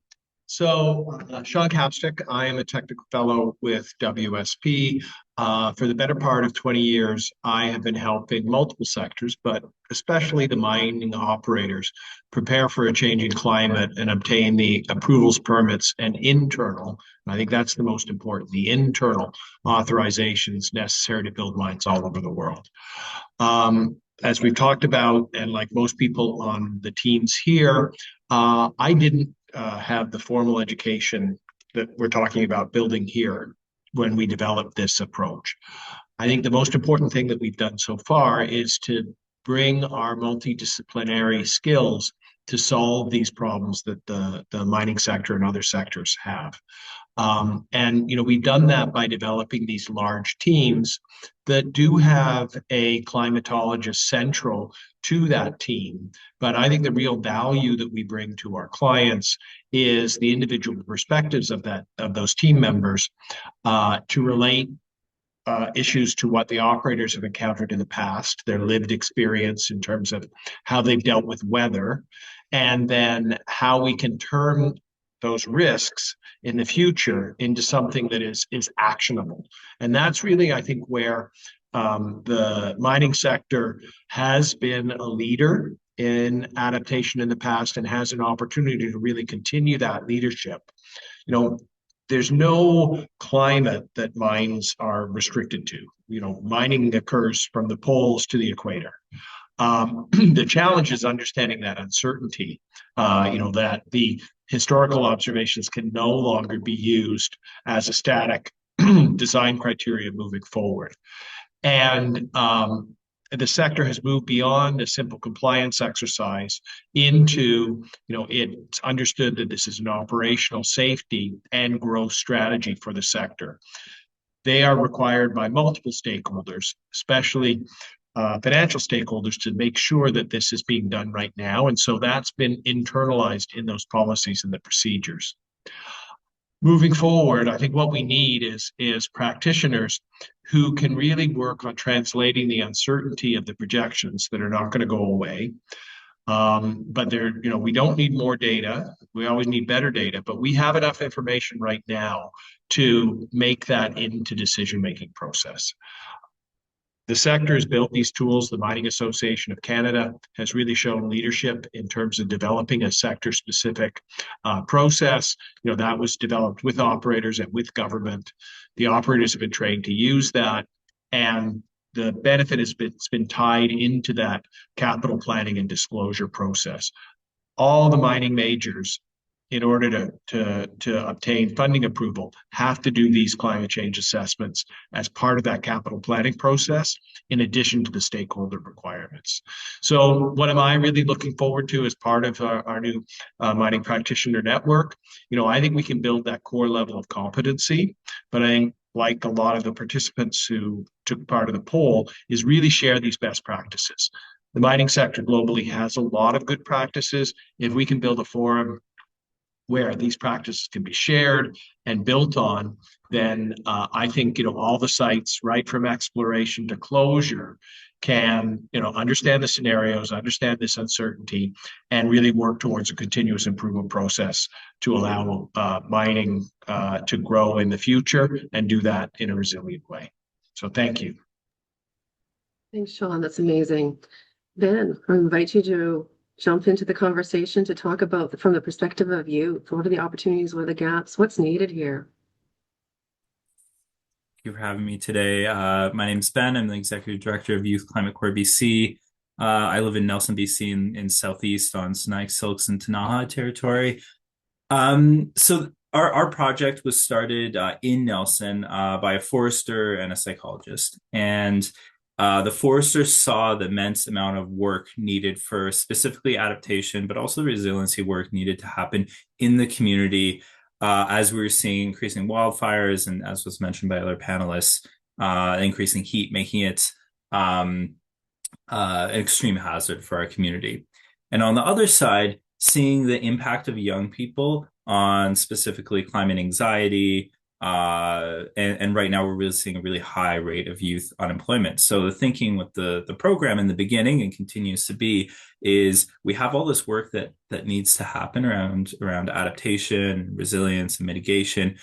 So, Sean Capstick, I am a technical fellow with WSP. For the better part of 20 years, I have been helping multiple sectors, but especially the mining operators, prepare for a changing climate and obtain the approvals, permits, and internal, I think that's the most important, the internal authorizations necessary to build mines all over the world. As we've talked about, and like most people on the teams here, I didn't have the formal education that we're talking about building here when we developed this approach. I think the most important thing that we've done so far is to bring our multidisciplinary skills to solve these problems that the mining sector and other sectors have. And we've done that by developing these large teams that do have a climatologist central to that team. But I think the real value that we bring to our clients is the individual perspectives of those team members to relate issues to what the operators have encountered in the past, their lived experience in terms of how they've dealt with weather, and then how we can turn those risks in the future into something that is actionable. And that's really, I think, where the mining sector has been a leader in adaptation in the past and has an opportunity to really continue that leadership. There's no climate that mines are restricted to. Mining occurs from the poles to the equator. The challenge is understanding that uncertainty, that the historical observations can no longer be used as a static design criteria moving forward. And the sector has moved beyond a simple compliance exercise into, it's understood that this is an operational safety and growth strategy for the sector. They are required by multiple stakeholders, especially financial stakeholders, to make sure that this is being done right now. And so that's been internalized in those policies and the procedures. Moving forward, I think what we need is practitioners who can really work on translating the uncertainty of the projections that are not going to go away. But we don't need more data. We always need better data, but we have enough information right now to make that into decision-making process. The sector has built these tools. The Mining Association of Canada has really shown leadership in terms of developing a sector-specific process. That was developed with operators and with government. The operators have been trained to use that, and the benefit has been tied into that capital planning and disclosure process. All the mining majors, in order to obtain funding approval, have to do these climate change assessments as part of that capital planning process, in addition to the stakeholder requirements. So what am I really looking forward to as part of our new mining practitioner network? I think we can build that core level of competency, but I think, like a lot of the participants who took part of the poll, is really share these best practices. The mining sector globally has a lot of good practices. If we can build a forum where these practices can be shared and built on, then I think all the sites, right from exploration to closure, can understand the scenarios, understand this uncertainty, and really work towards a continuous improvement process to allow mining to grow in the future and do that in a resilient way. So thank you. Thanks, Sean. That's amazing. Ben, I invite you to jump into the conversation to talk about, from the perspective of youth, what are the opportunities, what are the gaps, what's needed here? Thank you for having me today. My name is Ben. I'm the Executive Director of Youth Climate Corps BC. I live in Nelson, BC in Southeast on Snag, Silks, and Tanaha territory. So our project was started in Nelson by a forester and a psychologist. And The foresters saw the immense amount of work needed for specifically adaptation, but also the resiliency work needed to happen in the community as we were seeing increasing wildfires and, as was mentioned by other panelists, increasing heat, making it um, an extreme hazard for our community. And on the other side, seeing the impact of young people on specifically climate anxiety. And right now we're really seeing a really high rate of youth unemployment. So the thinking with the program in the beginning and continues to be is we have all this work that needs to happen around adaptation, resilience, and mitigation.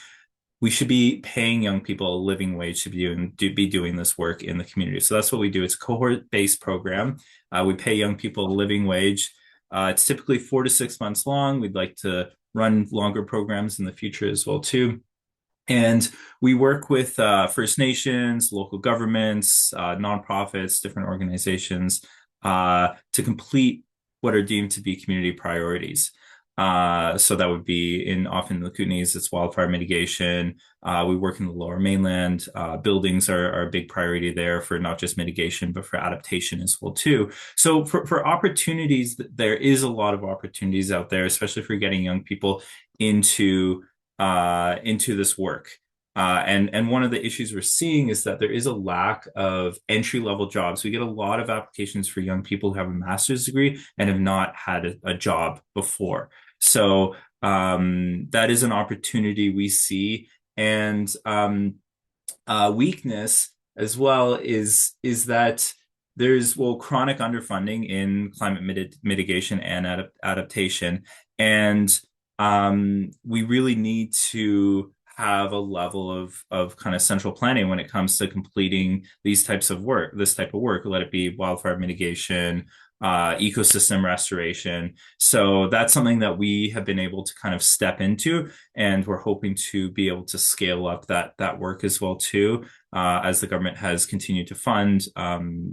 We should be paying young people a living wage to be doing this work in the community. So that's what we do. It's a cohort-based program. We pay young people a living wage. It's typically 4 to 6 months long. We'd like to run longer programs in the future as well too. And we work with First Nations, local governments, nonprofits, different organizations to complete what are deemed to be community priorities. So that would be often the Kootenays, it's wildfire mitigation. We work in the Lower Mainland. Buildings are a big priority there for not just mitigation, but for adaptation as well too. So for opportunities, there is a lot of opportunities out there, especially for getting young people into this work. And one of the issues we're seeing is that there is a lack of entry-level jobs. We get a lot of applications for young people who have a master's degree and have not had a job before. So that is an opportunity we see. And weakness as well is that there's chronic underfunding in climate mitigation and adaptation. And we really need to have a level of kind of central planning when it comes to completing this type of work, let it be wildfire mitigation, ecosystem restoration. So that's something that we have been able to kind of step into, and we're hoping to be able to scale up that work as well too, as the government has continued to fund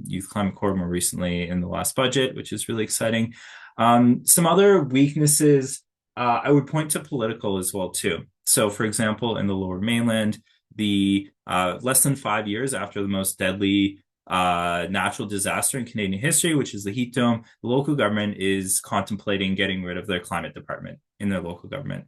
Youth Climate Corps more recently in the last budget, which is really exciting. Some other weaknesses, I would point to political as well too. So, for example, in the Lower Mainland, the less than 5 years after the most deadly natural disaster in Canadian history, which is the heat dome, the local government is contemplating getting rid of their climate department in their local government.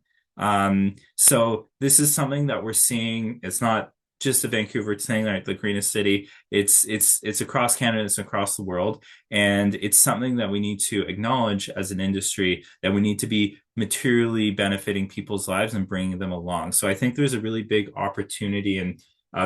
So this is something that we're seeing. It's not just a Vancouver thing, like the greenest city. It's across Canada, it's across the world, and it's something that we need to acknowledge as an industry, that we need to be materially benefiting people's lives and bringing them along. So I think there's a really big opportunity, and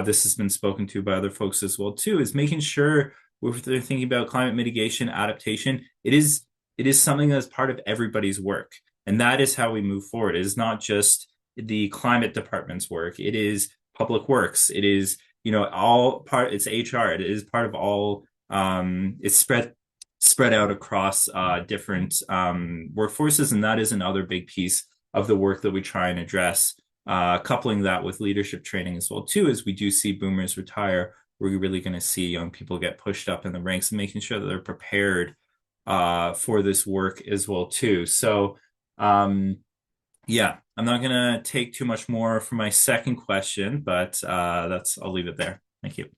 this has been spoken to by other folks as well too, is making sure if they're thinking about climate mitigation, adaptation, it is something that's part of everybody's work, and that is how we move forward. It is not just the climate department's work. It is public works. It is, it's HR. It is part of all, it's spread out across different workforces. And that is another big piece of the work that we try and address. Coupling that with leadership training as well too, as we do see boomers retire, we're really going to see young people get pushed up in the ranks and making sure that they're prepared for this work as well too. So, yeah, I'm not going to take too much more for my second question, but I'll leave it there. Thank you.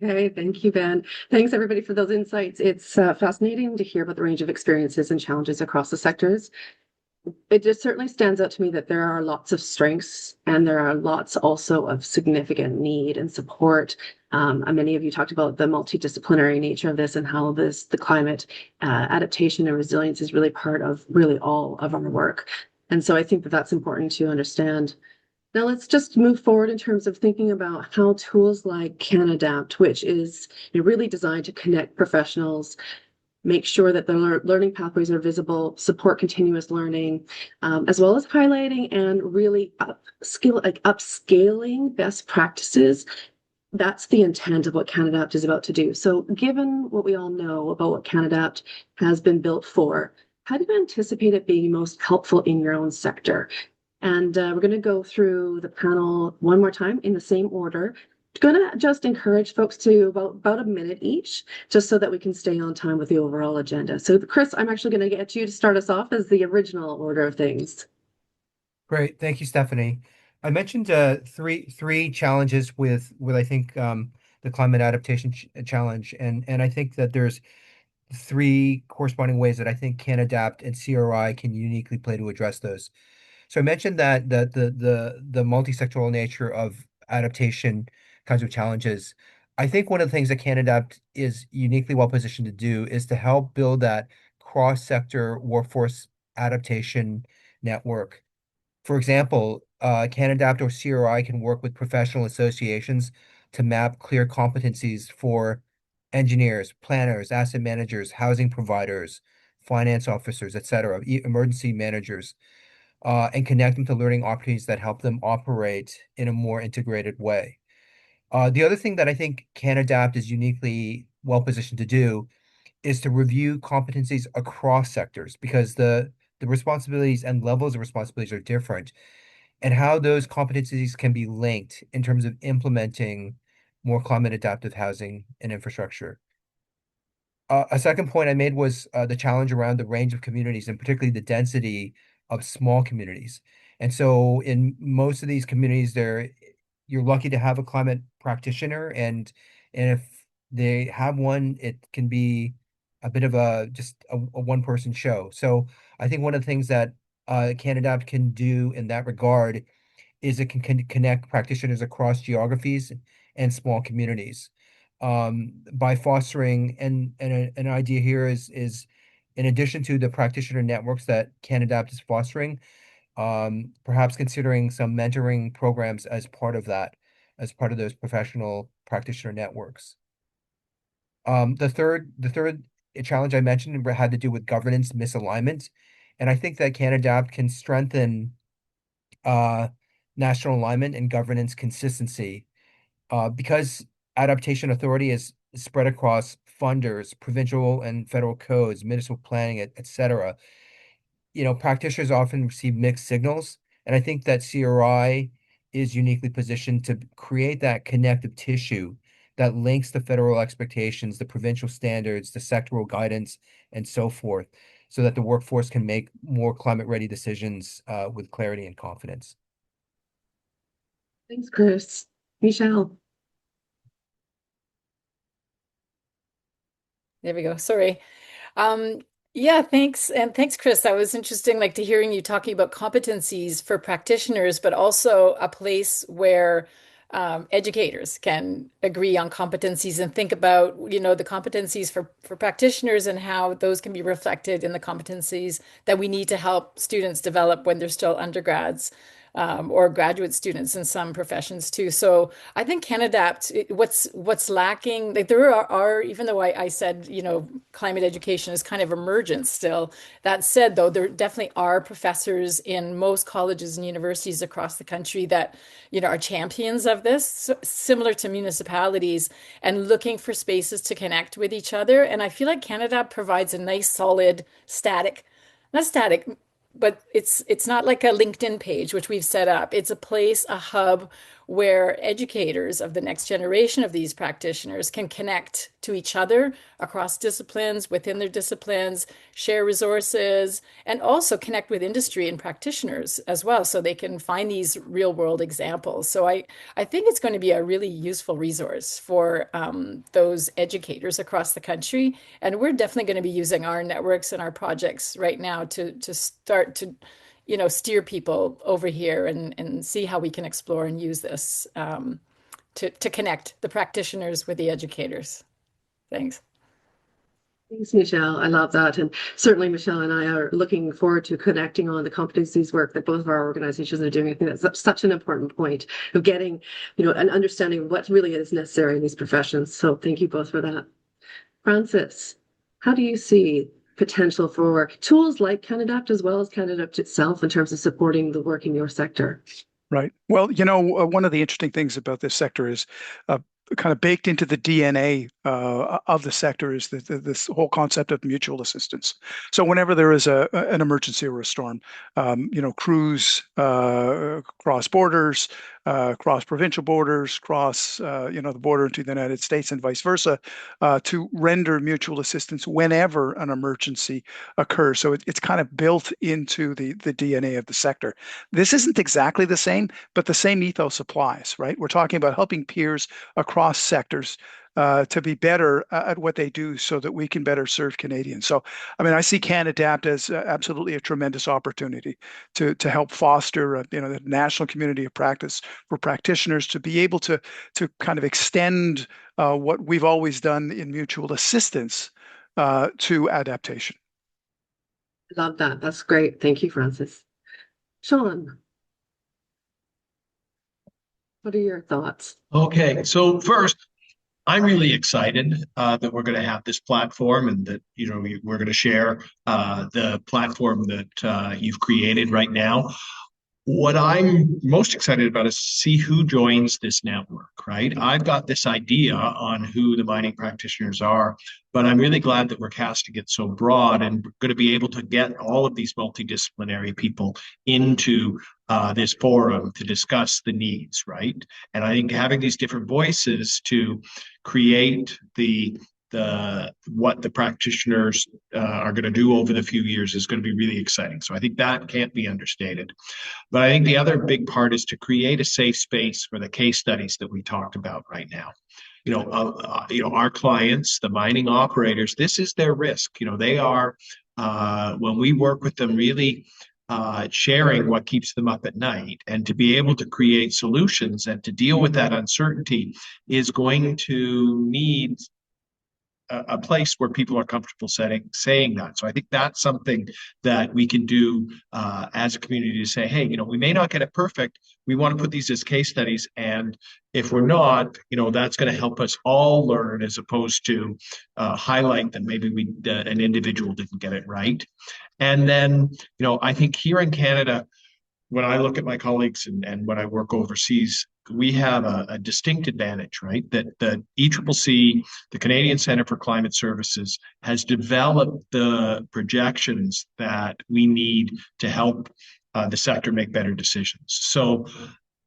Okay, thank you, Ben. Thanks everybody for those insights. It's fascinating to hear about the range of experiences and challenges across the sectors. It just certainly stands out to me that there are lots of strengths and there are lots also of significant need and support. And many of you talked about the multidisciplinary nature of this and how the climate adaptation and resilience is really part of really all of our work. And so I think that that's important to understand. Now let's just move forward in terms of thinking about how tools like CanAdapt, which is really designed to connect professionals, make sure that the learning pathways are visible, support continuous learning, as well as highlighting and really upscaling best practices. That's the intent of what CanAdapt is about to do. So given what we all know about what CanAdapt has been built for, how do you anticipate it being most helpful in your own sector? And we're going to go through the panel one more time in the same order. I'm going to just encourage folks to about a minute each, just so that we can stay on time with the overall agenda. So Chris, I'm actually going to get you to start us off as the original order of things. Great. Thank you, Stephanie. I mentioned three challenges with I think the climate adaptation challenge. And I think that there's three corresponding ways that I think CanAdapt and CRI can uniquely play to address those. So I mentioned that the multi-sectoral nature of adaptation kinds of challenges. I think one of the things that CanAdapt is uniquely well positioned to do is to help build that cross-sector workforce adaptation network. For example, CanAdapt or CRI can work with professional associations to map clear competencies for engineers, planners, asset managers, housing providers, finance officers, etc., emergency managers, and connect them to learning opportunities that help them operate in a more integrated way. The other thing that I think CanAdapt is uniquely well positioned to do is to review competencies across sectors because the responsibilities and levels of responsibilities are different, and how those competencies can be linked in terms of implementing more climate adaptive housing and infrastructure. A second point I made was the challenge around the range of communities and particularly the density of small communities. And so in most of these communities, you're lucky to have a climate practitioner, and if they have one, it can be a bit of a one-person show. So I think one of the things that CanAdapt can do in that regard is it can connect practitioners across geographies and small communities by fostering an idea here is in addition to the practitioner networks that CanAdapt is fostering, perhaps considering some mentoring programs as part of that, as part of those professional practitioner networks. The third challenge I mentioned had to do with governance misalignment, and I think that CanAdapt can strengthen national alignment and governance consistency because adaptation authority is spread across funders, provincial and federal codes, municipal planning, etc. Practitioners often receive mixed signals, and I think that CRI is uniquely positioned to create that connective tissue that links the federal expectations, the provincial standards, the sectoral guidance, and so forth, so that the workforce can make more climate-ready decisions with clarity and confidence. Thanks, Chris. Michelle. There we go. Sorry. Yeah, thanks. And thanks, Chris. That was interesting, like to hearing you talking about competencies for practitioners, but also a place where educators can agree on competencies and think about, the competencies for practitioners and how those can be reflected in the competencies that we need to help students develop when they're still undergrads. Or graduate students in some professions too. So I think CanAdapt, what's lacking, like there are even though I said, climate education is kind of emergent still. That said, though, there definitely are professors in most colleges and universities across the country that, are champions of this, similar to municipalities, and looking for spaces to connect with each other. And I feel like CanAdapt provides a nice, solid, not static, but it's not like a LinkedIn page, which we've set up. It's a place, a hub where educators of the next generation of these practitioners can connect to each other across disciplines, within their disciplines, share resources, and also connect with industry and practitioners as well, so they can find these real world examples. So I think it's going to be a really useful resource for those educators across the country. And we're definitely going to be using our networks and our projects right now to start to steer people over here and see how we can explore and use this to connect the practitioners with the educators. Thanks. Thanks, Michelle. I love that. And certainly Michelle and I are looking forward to connecting on the competencies work that both of our organizations are doing. I think that's such an important point of getting, an understanding of what really is necessary in these professions. So thank you both for that. Francis, how do you see potential for tools like CanAdapt as well as CanAdapt itself in terms of supporting the work in your sector? Right. Well, one of the interesting things about this sector is kind of baked into the DNA of the sector is this whole concept of mutual assistance. So whenever there is an emergency or a storm, crews cross borders, cross provincial borders, cross the border into the United States and vice versa, to render mutual assistance whenever an emergency occurs. So it's kind of built into the DNA of the sector. This isn't exactly the same, but the same ethos applies, right? We're talking about helping peers across across sectors to be better at what they do so that we can better serve Canadians. So, I mean, I see CanAdapt as absolutely a tremendous opportunity to help foster, the national community of practice for practitioners to be able to kind of extend what we've always done in mutual assistance to adaptation. Love that. That's great. Thank you, Francis. Sean, what are your thoughts? Okay, so first, I'm really excited that we're going to have this platform and that we're going to share the platform that you've created right now. What I'm most excited about is see who joins this network, right? I've got this idea on who the mining practitioners are, but I'm really glad that we're casting it so broad and going to be able to get all of these multidisciplinary people into this forum to discuss the needs, right? And I think having these different voices to create what the practitioners are going to do over the few years is going to be really exciting. So I think that can't be understated. But I think the other big part is to create a safe space for the case studies that we talked about right now. Our clients, the mining operators, this is their risk. They are, when we work with them, really sharing what keeps them up at night, and to be able to create solutions and to deal with that uncertainty is going to need a place where people are comfortable saying that. So I think that's something that we can do as a community to say, hey, we may not get it perfect. We want to put these as case studies. And if we're not, that's going to help us all learn as opposed to highlight that maybe an individual didn't get it right. And then, I think here in Canada, when I look at my colleagues and when I work overseas, we have a distinct advantage, right? That the ECCC, the Canadian Centre for Climate Services, has developed the projections that we need to help the sector make better decisions. So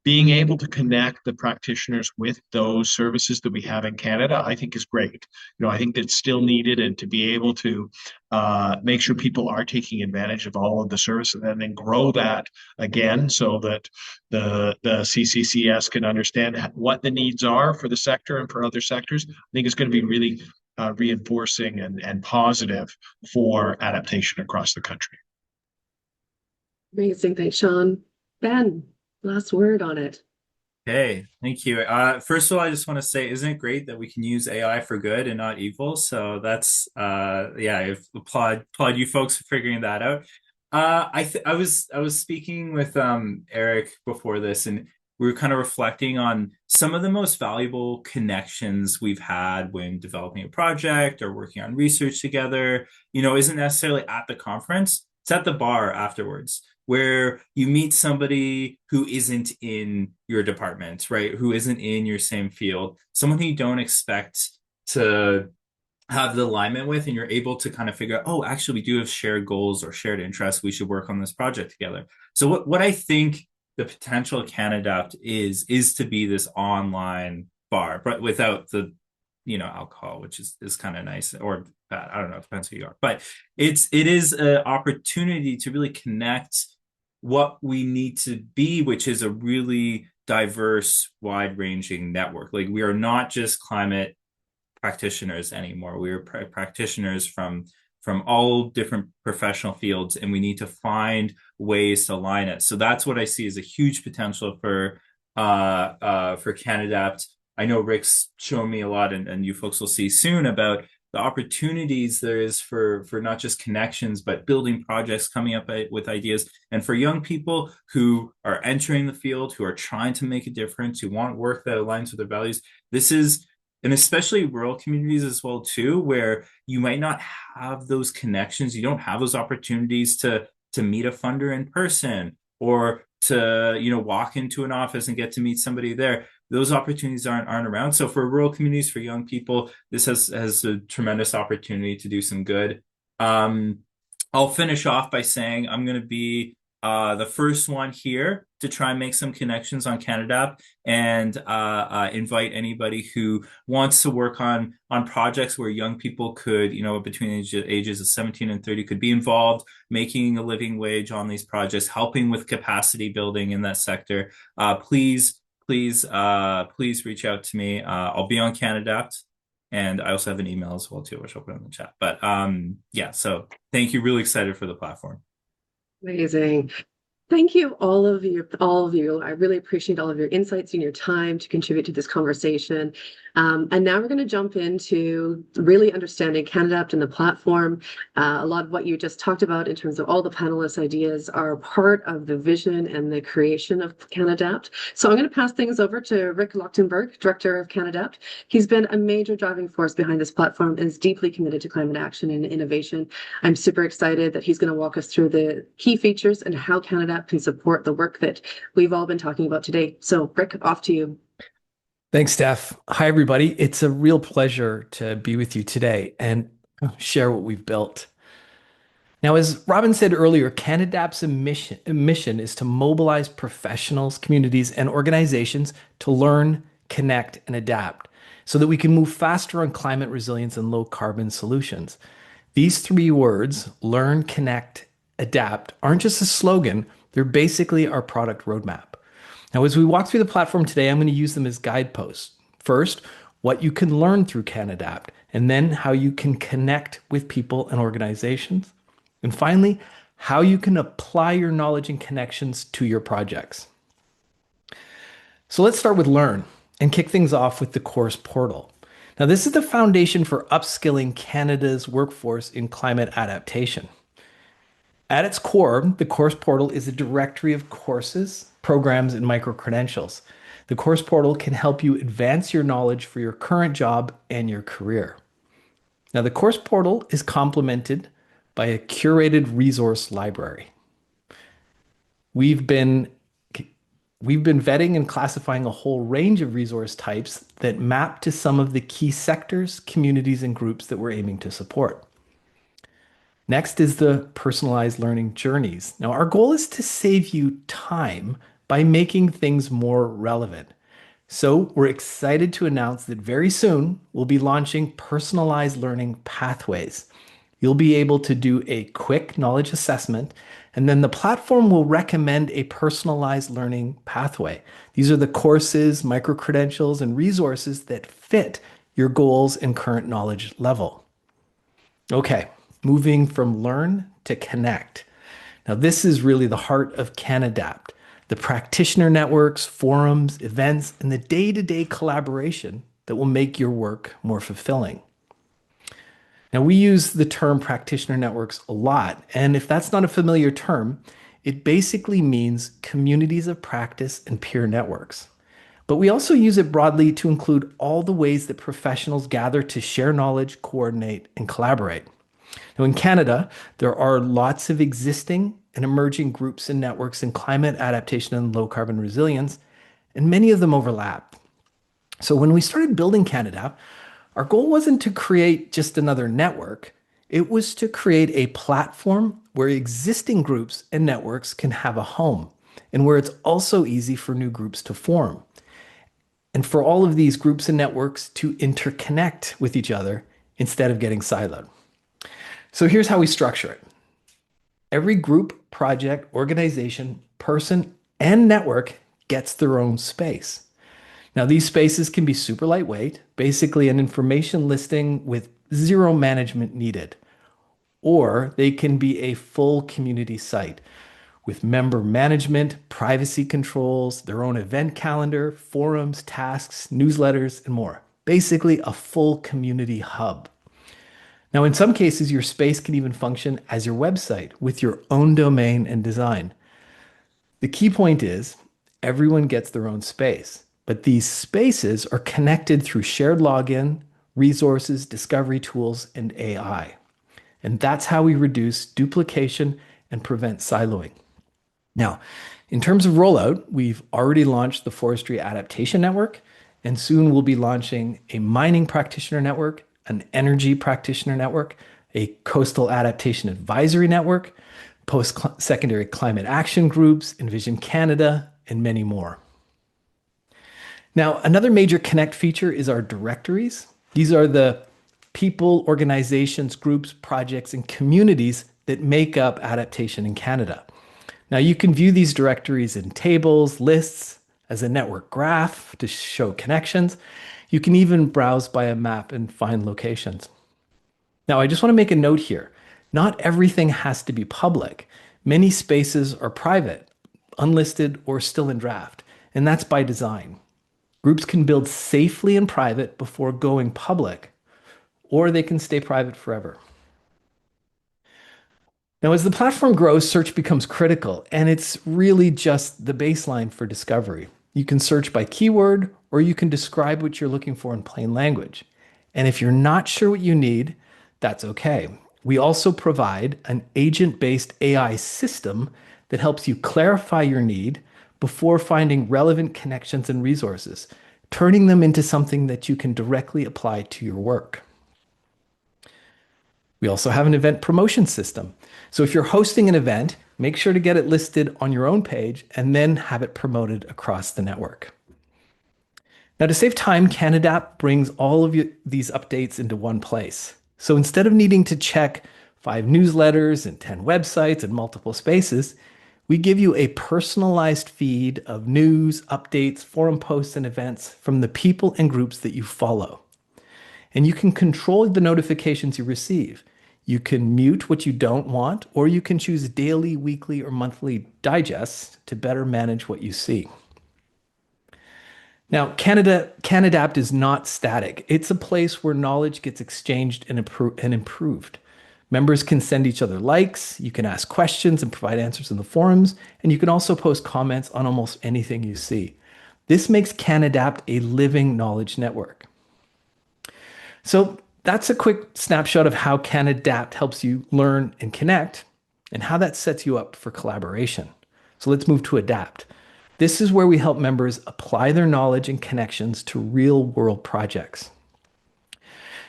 being able to connect the practitioners with those services that we have in Canada, I think is great. I think that's still needed, and to be able to make sure people are taking advantage of all of the services and then grow that again so that the CCCS can understand what the needs are for the sector and for other sectors, I think is going to be really reinforcing and positive for adaptation across the country. Amazing. Thanks, Sean. Ben, last word on it. Okay, thank you. First of all, I just want to say, isn't it great that we can use AI for good and not evil? So that's I applaud you folks for figuring that out. I was speaking with Eric before this, and we were kind of reflecting on some of the most valuable connections we've had when developing a project or working on research together. Isn't necessarily at the conference; it's at the bar afterwards, where you meet somebody who isn't in your department, right? Who isn't in your same field, someone who you don't expect to have the alignment with, and you're able to kind of figure out, oh, actually, we do have shared goals or shared interests. We should work on this project together. So what I think the potential of CanAdapt is to be this online bar, but without the alcohol, which is kind of nice, or bad. I don't know, it depends who you are. But it is an opportunity to really connect what we need to be, which is a really diverse, wide-ranging network. Like, we are not just climate practitioners anymore. We are practitioners from all different professional fields, and we need to find ways to align it. So that's what I see as a huge potential for CanAdapt. I know Rick's shown me a lot, and you folks will see soon about the opportunities there is for not just connections, but building projects, coming up with ideas. And for young people who are entering the field, who are trying to make a difference, who want work that aligns with their values, this is, and especially rural communities as well too, where you might not have those connections, you don't have those opportunities to meet a funder in person, or to walk into an office and get to meet somebody there. Those opportunities aren't around. So for rural communities, for young people, this has a tremendous opportunity to do some good. I'll finish off by saying I'm going to be the first one here to try and make some connections on CanAdapt, and invite anybody who wants to work on projects where young people could, between ages of 17 and 30, could be involved, making a living wage on these projects, helping with capacity building in that sector. Please please reach out to me. I'll be on CanAdapt, and I also have an email as well too, which I'll put in the chat. But yeah, so thank you. Really excited for the platform. Amazing. Thank you, all of you, all of you. I really appreciate all of your insights and your time to contribute to this conversation. And now we're going to jump into really understanding CanAdapt and the platform. A lot of what you just talked about in terms of all the panelists' ideas are part of the vision and the creation of CanAdapt. So I'm going to pass things over to Rick Lochtenberg, Director of CanAdapt. He's been a major driving force behind this platform and is deeply committed to climate action and innovation. I'm super excited that he's going to walk us through the key features and how CanAdapt can support the work that we've all been talking about today. So Rick, off to you. Thanks, Steph. Hi, everybody. It's a real pleasure to be with you today and share what we've built. Now, as Robin said earlier, CanAdapt's mission is to mobilize professionals, communities, and organizations to learn, connect, and adapt so that we can move faster on climate resilience and low carbon solutions. These three words, learn, connect, adapt, aren't just a slogan, they're basically our product roadmap. Now, as we walk through the platform today, I'm going to use them as guideposts. First, what you can learn through CanAdapt, and then how you can connect with people and organizations. And finally, how you can apply your knowledge and connections to your projects. So let's start with learn and kick things off with the course portal. Now, this is the foundation for upskilling Canada's workforce in climate adaptation. At its core, the course portal is a directory of courses, programs, and micro-credentials. The course portal can help you advance your knowledge for your current job and your career. Now, the course portal is complemented by a curated resource library. We've been vetting and classifying a whole range of resource types that map to some of the key sectors, communities, and groups that we're aiming to support. Next is the personalized learning journeys. Now, our goal is to save you time by making things more relevant. So we're excited to announce that very soon we'll be launching personalized learning pathways. You'll be able to do a quick knowledge assessment, and then the platform will recommend a personalized learning pathway. These are the courses, micro-credentials, and resources that fit your goals and current knowledge level. Okay, moving from learn to connect. Now, this is really the heart of CanAdapt, the practitioner networks, forums, events, and the day-to-day collaboration that will make your work more fulfilling. Now, we use the term practitioner networks a lot, and if that's not a familiar term, it basically means communities of practice and peer networks. But we also use it broadly to include all the ways that professionals gather to share knowledge, coordinate, and collaborate. Now, in Canada, there are lots of existing and emerging groups and networks in climate adaptation and low carbon resilience, and many of them overlap. So when we started building CanAdapt, our goal wasn't to create just another network. It was to create a platform where existing groups and networks can have a home, and where it's also easy for new groups to form. And for all of these groups and networks to interconnect with each other instead of getting siloed. So here's how we structure it. Every group, project, organization, person, and network gets their own space. Now, these spaces can be super lightweight, basically an information listing with zero management needed, or they can be a full community site with member management, privacy controls, their own event calendar, forums, tasks, newsletters, and more. Basically, a full community hub. Now, in some cases, your space can even function as your website with your own domain and design. The key point is everyone gets their own space, but these spaces are connected through shared login, resources, discovery tools, and AI. And that's how we reduce duplication and prevent siloing. Now, in terms of rollout, we've already launched the Forestry Adaptation Network, and soon we'll be launching a mining practitioner network, an energy practitioner network, a coastal adaptation advisory network, post-secondary climate action groups, Envision Canada, and many more. Now, another major Connect feature is our directories. These are the people, organizations, groups, projects, and communities that make up adaptation in Canada. Now, you can view these directories in tables, lists, as a network graph to show connections. You can even browse by a map and find locations. Now, I just want to make a note here. Not everything has to be public. Many spaces are private, unlisted, or still in draft, and that's by design. Groups can build safely in private before going public, or they can stay private forever. Now, as the platform grows, search becomes critical, and it's really just the baseline for discovery. You can search by keyword, or you can describe what you're looking for in plain language. And if you're not sure what you need, that's okay. We also provide an agent-based AI system that helps you clarify your need before finding relevant connections and resources, turning them into something that you can directly apply to your work. We also have an event promotion system. So if you're hosting an event, make sure to get it listed on your own page and then have it promoted across the network. Now, to save time, CanAdapt brings all of these updates into one place. So instead of needing to check 5 newsletters and 10 websites and multiple spaces, we give you a personalized feed of news, updates, forum posts, and events from the people and groups that you follow. And you can control the notifications you receive. You can mute what you don't want, or you can choose daily, weekly, or monthly digests to better manage what you see. Now, CanAdapt is not static. It's a place where knowledge gets exchanged and improved. Members can send each other likes, you can ask questions and provide answers in the forums, and you can also post comments on almost anything you see. This makes CanAdapt a living knowledge network. So that's a quick snapshot of how CanAdapt helps you learn and connect and how that sets you up for collaboration. So let's move to Adapt. This is where we help members apply their knowledge and connections to real-world projects.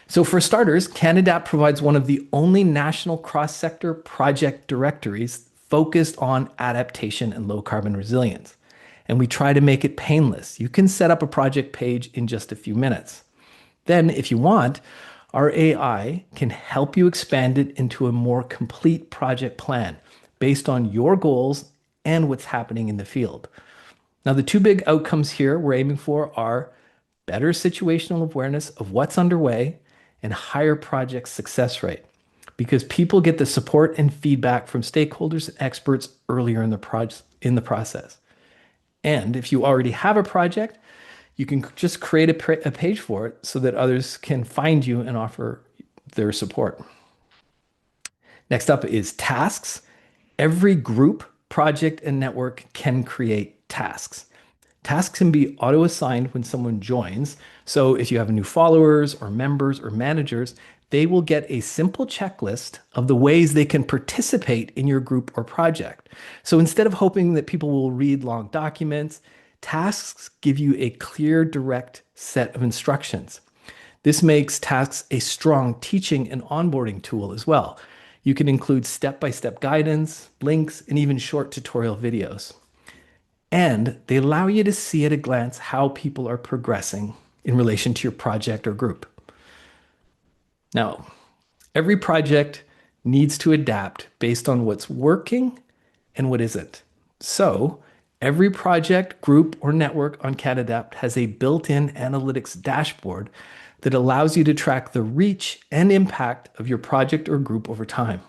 So for starters, CanAdapt provides one of the only national cross-sector project directories focused on adaptation and low-carbon resilience. And we try to make it painless. You can set up a project page in just a few minutes. Then, if you want, our AI can help you expand it into a more complete project plan based on your goals and what's happening in the field. Now, the 2 big outcomes here we're aiming for are better situational awareness of what's underway and higher project success rate, because people get the support and feedback from stakeholders and experts earlier in the process. And if you already have a project, you can just create a page for it so that others can find you and offer their support. Next up is tasks. Every group, project, and network can create tasks. Tasks can be auto-assigned when someone joins. So if you have new followers or members or managers, they will get a simple checklist of the ways they can participate in your group or project. So instead of hoping that people will read long documents, tasks give you a clear, direct set of instructions. This makes tasks a strong teaching and onboarding tool as well. You can include step-by-step guidance, links, and even short tutorial videos. And they allow you to see at a glance how people are progressing in relation to your project or group. Now, every project needs to adapt based on what's working and what isn't. So, every project, group, or network on CanAdapt has a built-in analytics dashboard that allows you to track the reach and impact of your project or group over time.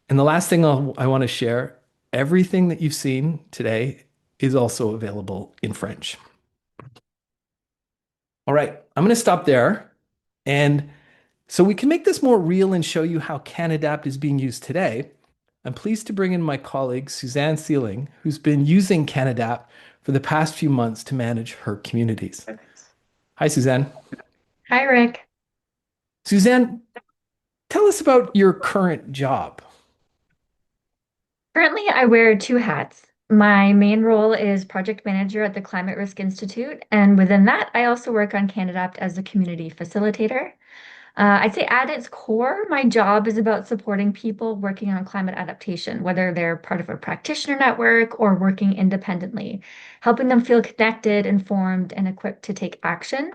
And the last thing I want to share, everything that you've seen today is also available in French. All right, I'm going to stop there. And so we can make this more real and show you how CanAdapt is being used today. I'm pleased to bring in my colleague, Suzanne Sealing, who's been using CanAdapt for the past few months to manage her communities. Hi, Suzanne. Hi, Rick. Suzanne, tell us about your current job. Currently, I wear 2 hats. My main role is project manager at the Climate Risk Institute, and within that, I also work on CanAdapt as a community facilitator. I'd say at its core, my job is about supporting people working on climate adaptation, whether they're part of a practitioner network or working independently, helping them feel connected, informed, and equipped to take action.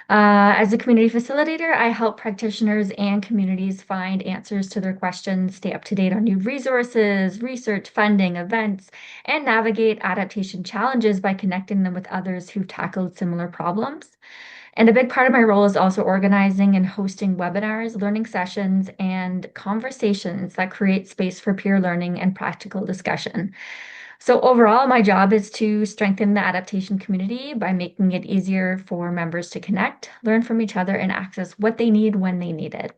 As a community facilitator, I help practitioners and communities find answers to their questions, stay up to date on new resources, research, funding, events, and navigate adaptation challenges by connecting them with others who've tackled similar problems. And a big part of my role is also organizing and hosting webinars, learning sessions, and conversations that create space for peer learning and practical discussion. So overall, my job is to strengthen the adaptation community by making it easier for members to connect, learn from each other, and access what they need when they need it.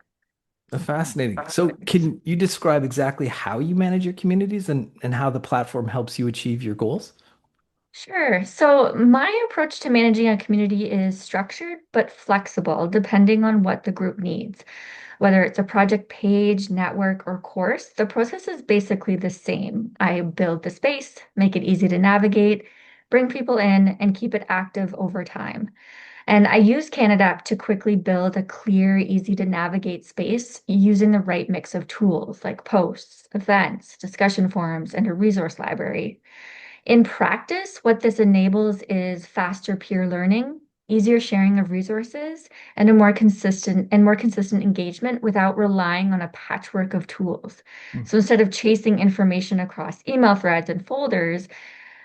Fascinating. So, can you describe exactly how you manage your communities and how the platform helps you achieve your goals? Sure. So my approach to managing a community is structured but flexible, depending on what the group needs. Whether it's a project page, network, or course, the process is basically the same. I build the space, make it easy to navigate, bring people in, and keep it active over time. And I use CanAdapt to quickly build a clear, easy to navigate space using the right mix of tools like posts, events, discussion forums, and a resource library. In practice, what this enables is faster peer learning, easier sharing of resources, and a more consistent engagement without relying on a patchwork of tools. Hmm. So instead of chasing information across email threads and folders,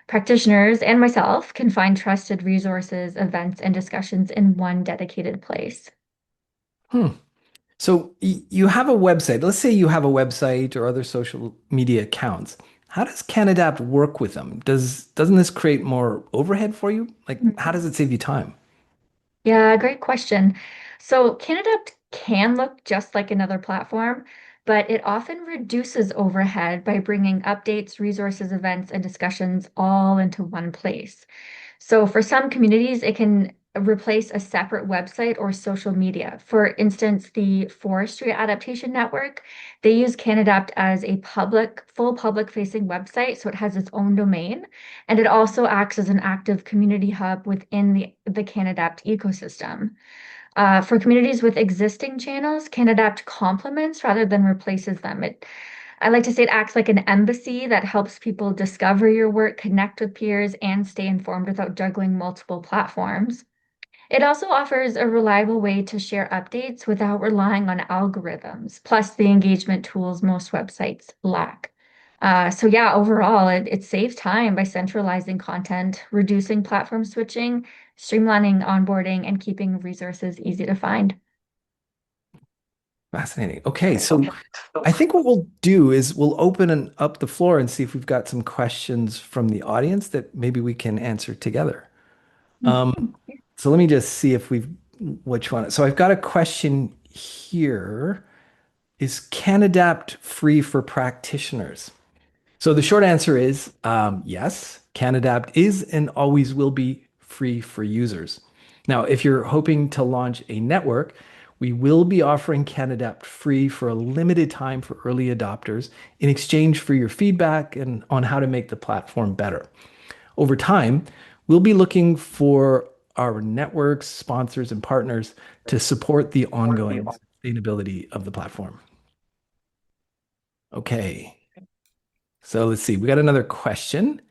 practitioners and myself can find trusted resources, events, and discussions in one dedicated place. Hmm. So you have a website. Let's say you have a website or other social media accounts. How does CanAdapt work with them? Doesn't this create more overhead for you? Like, how does it save you time? Yeah, great question. So CanAdapt can look just like another platform, but it often reduces overhead by bringing updates, resources, events, and discussions all into one place. So for some communities, it can replace a separate website or social media. For instance, the Forestry Adaptation Network, they use CanAdapt as a full public facing website, so it has its own domain, and it also acts as an active community hub within the CanAdapt ecosystem. For communities with existing channels, CanAdapt complements rather than replaces them. I like to say it acts like an embassy that helps people discover your work, connect with peers, and stay informed without juggling multiple platforms. It also offers a reliable way to share updates without relying on algorithms, plus the engagement tools most websites lack. So yeah, overall, it saves time by centralizing content, reducing platform switching, streamlining onboarding, and keeping resources easy to find. Fascinating. Okay, so I think what we'll do is we'll open up the floor and see if we've got some questions from the audience that maybe we can answer together. Um, so let me just see if we've which one. So I've got a question here. Is CanAdapt free for practitioners? So the short answer is yes. CanAdapt is and always will be free for users. Now, if you're hoping to launch a network, we will be offering CanAdapt free for a limited time for early adopters in exchange for your feedback and on how to make the platform better. Over time, we'll be looking for our networks, sponsors, and partners to support the ongoing sustainability of the platform. Okay, so let's see. We got another question.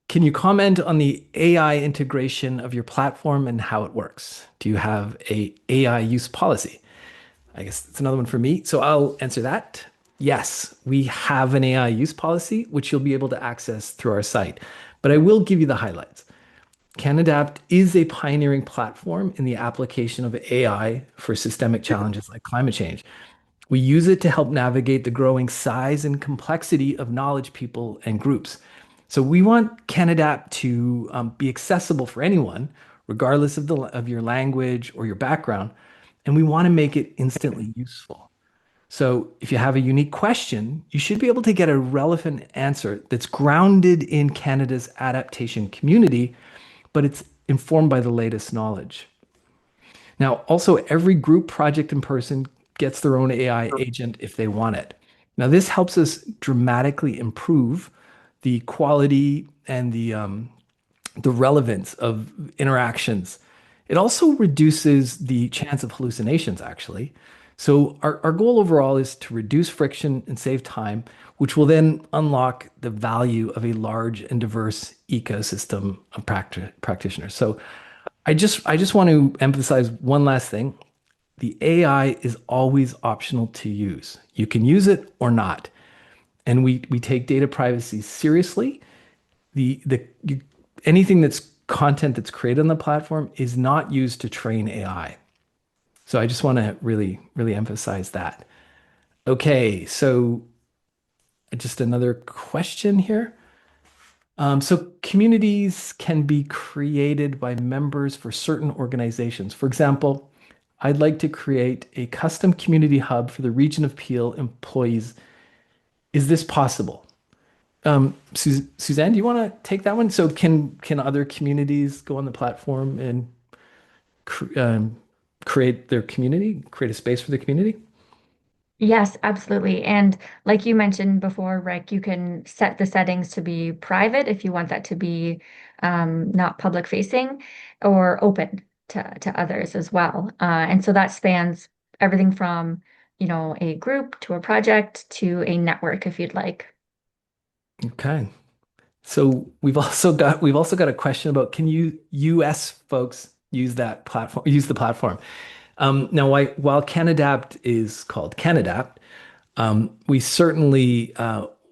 Can you comment on the AI integration of your platform and how it works? Do you have a AI use policy? I guess that's another one for me. So I'll answer that. Yes, we have an AI use policy, which you'll be able to access through our site. But I will give you the highlights. CanAdapt is a pioneering platform in the application of AI for systemic challenges like climate change. We use it to help navigate the growing size and complexity of knowledge people and groups. So we want CanAdapt to be accessible for anyone, regardless of your language or your background, and we want to make it instantly useful. So if you have a unique question, you should be able to get a relevant answer that's grounded in Canada's adaptation community, but it's informed by the latest knowledge. Now, also, every group, project, and person gets their own AI agent if they want it. Now, this helps us dramatically improve the quality and the relevance of interactions. It also reduces the chance of hallucinations, actually. So, our goal overall is to reduce friction and save time, which will then unlock the value of a large and diverse ecosystem of practitioners. So, I just want to emphasize one last thing. The AI is always optional to use. You can use it or not. And we take data privacy seriously. Anything that's content that's created on the platform is not used to train AI. So I just want to really, really emphasize that. Okay, so just another question here. So communities can be created by members for certain organizations. For example, I'd like to create a custom community hub for the Region of Peel employees. Is this possible? Suzanne, do you want to take that one? So can other communities go on the platform and create their community, create a space for the community? Yes, absolutely. And like you mentioned before, Rick, you can set the settings to be private if you want that to be not public facing or open to others as well. And so that spans everything from, a group to a project to a network if you'd like. Okay. So we've also got a question about can you US folks use the platform? Now, while CanAdapt is called CanAdapt, we certainly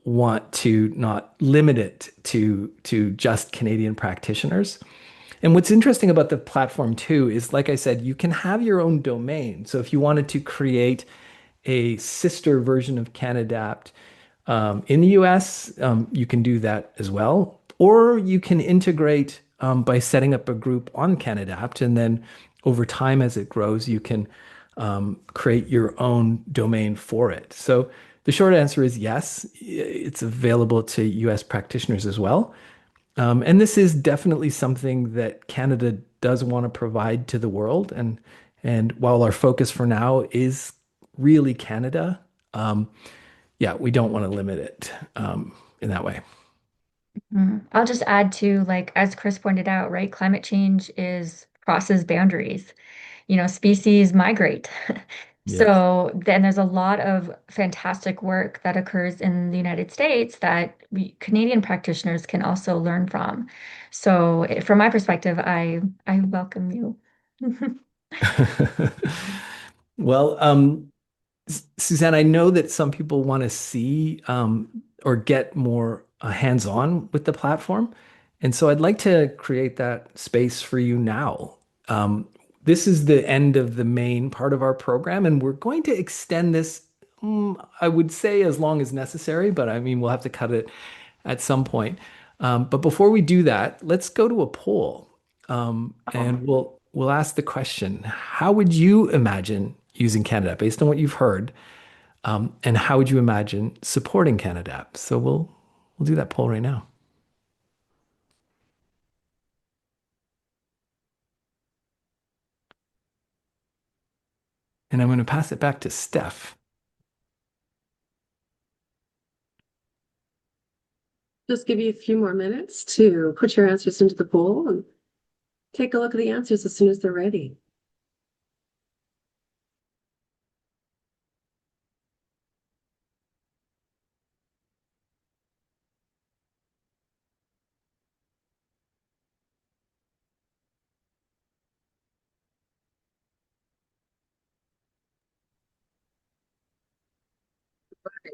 want to not limit it to just Canadian practitioners. And what's interesting about the platform too is, like I said, you can have your own domain. So if you wanted to create a sister version of CanAdapt in the US, you can do that as well. Or you can integrate by setting up a group on CanAdapt, and then over time, as it grows, you can create your own domain for it. So the short answer is yes, it's available to US practitioners as well. And this is definitely something that Canada does want to provide to the world. And while our focus for now is really Canada, yeah, we don't want to limit it in that way. I'll just add to, like, as Chris pointed out, right, climate change is crosses boundaries. Species migrate. Yeah. So then there's a lot of fantastic work that occurs in the United States that Canadian practitioners can also learn from. So from my perspective, I welcome you. Well, Suzanne, I know that some people want to see or get more hands-on with the platform. And so I'd like to create that space for you now. Um, this is the end of the main part of our program, and we're going to extend this, I would say, as long as necessary, but I mean, we'll have to cut it at some point. But before we do that, let's go to a poll. And we'll ask the question, how would you imagine using Canada based on what you've heard? And how would you imagine supporting CanAdapt? So we'll do that poll right now. And I'm going to pass it back to Steph. Just give you a few more minutes to put your answers into the poll and take a look at the answers as soon as they're ready.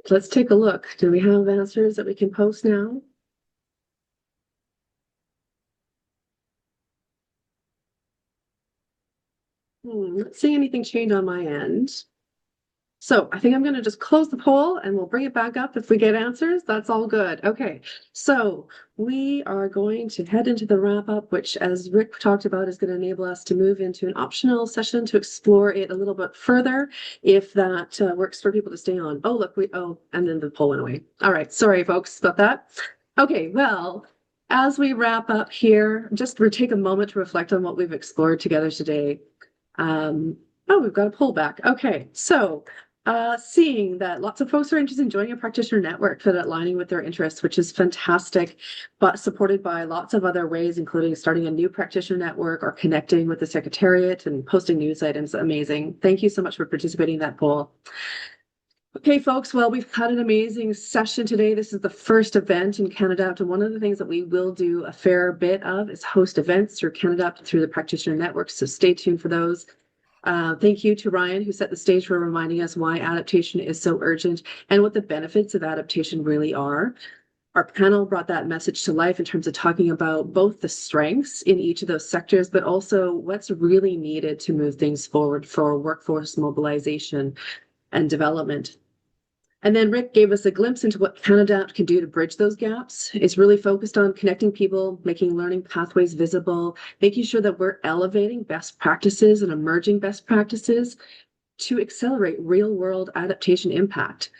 Let's take a look. Do we have answers that we can post now? Not seeing anything change on my end. So I think I'm going to just close the poll and we'll bring it back up if we get answers. That's all good. Okay, so we are going to head into the wrap up, which, as Rick talked about, is going to enable us to move into an optional session to explore it a little bit further, if that works for people to stay on. Oh, look, and then the poll went away. All right, sorry, folks, about that. Okay, well, as we wrap up here, just take a moment to reflect on what we've explored together today. We've got a poll back. Okay, so seeing that lots of folks are interested in joining a practitioner network that aligning with their interests, which is fantastic, but supported by lots of other ways, including starting a new practitioner network or connecting with the Secretariat and posting news items. Amazing. Thank you so much for participating in that poll. Okay, folks, well, we've had an amazing session today. This is the first event in CanAdapt, and one of the things that we will do a fair bit of is host events through CanAdapt through the practitioner network, so stay tuned for those. Thank you to Ryan, who set the stage for reminding us why adaptation is so urgent and what the benefits of adaptation really are. Our panel brought that message to life in terms of talking about both the strengths in each of those sectors, but also what's really needed to move things forward for workforce mobilization and development. And then Rick gave us a glimpse into what CanAdapt can do to bridge those gaps. It's really focused on connecting people, making learning pathways visible, making sure that we're elevating best practices and emerging best practices to accelerate real-world adaptation impact.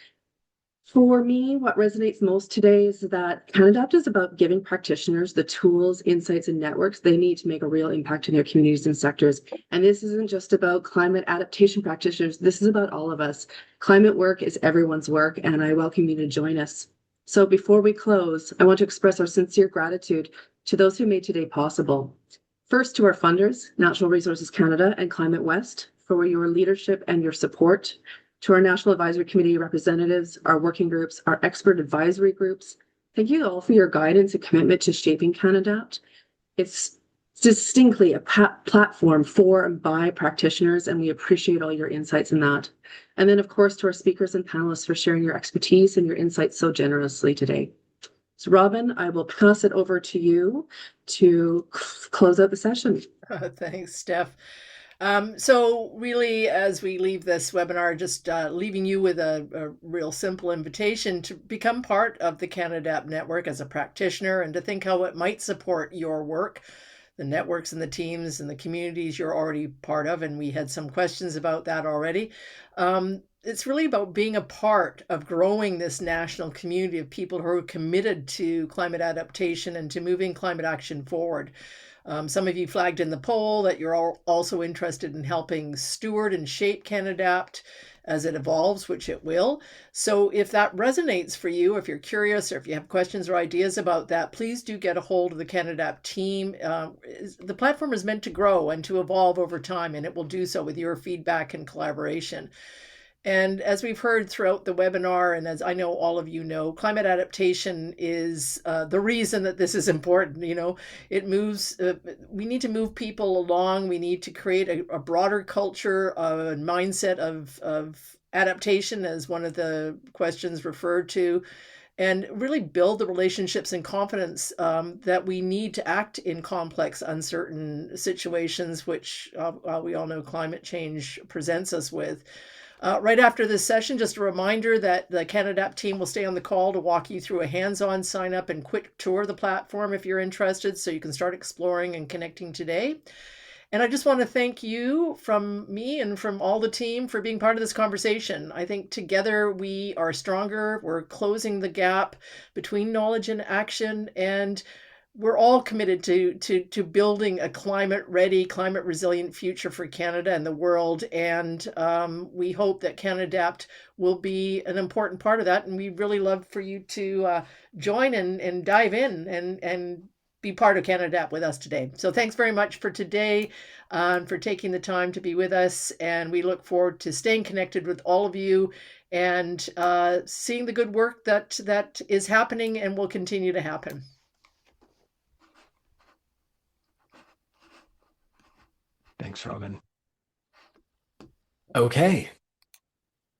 For me, what resonates most today is that CanAdapt is about giving practitioners the tools, insights, and networks they need to make a real impact in their communities and sectors. And this isn't just about climate adaptation practitioners. This is about all of us. Climate work is everyone's work, and I welcome you to join us. So before we close, I want to express our sincere gratitude to those who made today possible. First, to our funders, Natural Resources Canada and Climate West, for your leadership and your support. To our National Advisory Committee representatives, our working groups, our expert advisory groups, thank you all for your guidance and commitment to shaping CanAdapt. It's distinctly a platform for and by practitioners, and we appreciate all your insights in that. And then, of course, to our speakers and panelists for sharing your expertise and your insights so generously today. So, Robin, I will pass it over to you to close out the session. Thanks, Steph. So really, as we leave this webinar, just leaving you with a real simple invitation to become part of the CanAdapt network as a practitioner and to think how it might support your work, the networks and the teams and the communities you're already part of. And we had some questions about that already. It's really about being a part of growing this national community of people who are committed to climate adaptation and to moving climate action forward. Some of you flagged in the poll that you're all also interested in helping steward and shape CanAdapt as it evolves, which it will. So if that resonates for you, if you're curious or if you have questions or ideas about that, please do get a hold of the CanAdapt team. The platform is meant to grow and to evolve over time, and it will do so with your feedback and collaboration. And as we've heard throughout the webinar, and as I know all of you know, climate adaptation is the reason that this is important. You know, it moves, we need to move people along. We need to create a broader culture, a mindset of adaptation, as one of the questions referred to, and really build the relationships and confidence that we need to act in complex, uncertain situations, which we all know climate change presents us with. Right after this session, just a reminder that the CanAdapt team will stay on the call to walk you through a hands-on sign up and quick tour of the platform if you're interested, so you can start exploring and connecting today. And I just want to thank you from me and from all the team for being part of this conversation. I think together we are stronger. We're closing the gap between knowledge and action, and we're all committed to building a climate ready, climate resilient future for Canada and the world. And we hope that CanAdapt will be an important part of that. And we'd really love for you to join and dive in and be part of CanAdapt with us today. So thanks very much for today and for taking the time to be with us. And we look forward to staying connected with all of you and seeing the good work that is happening and will continue to happen. Thanks, Robin. Okay.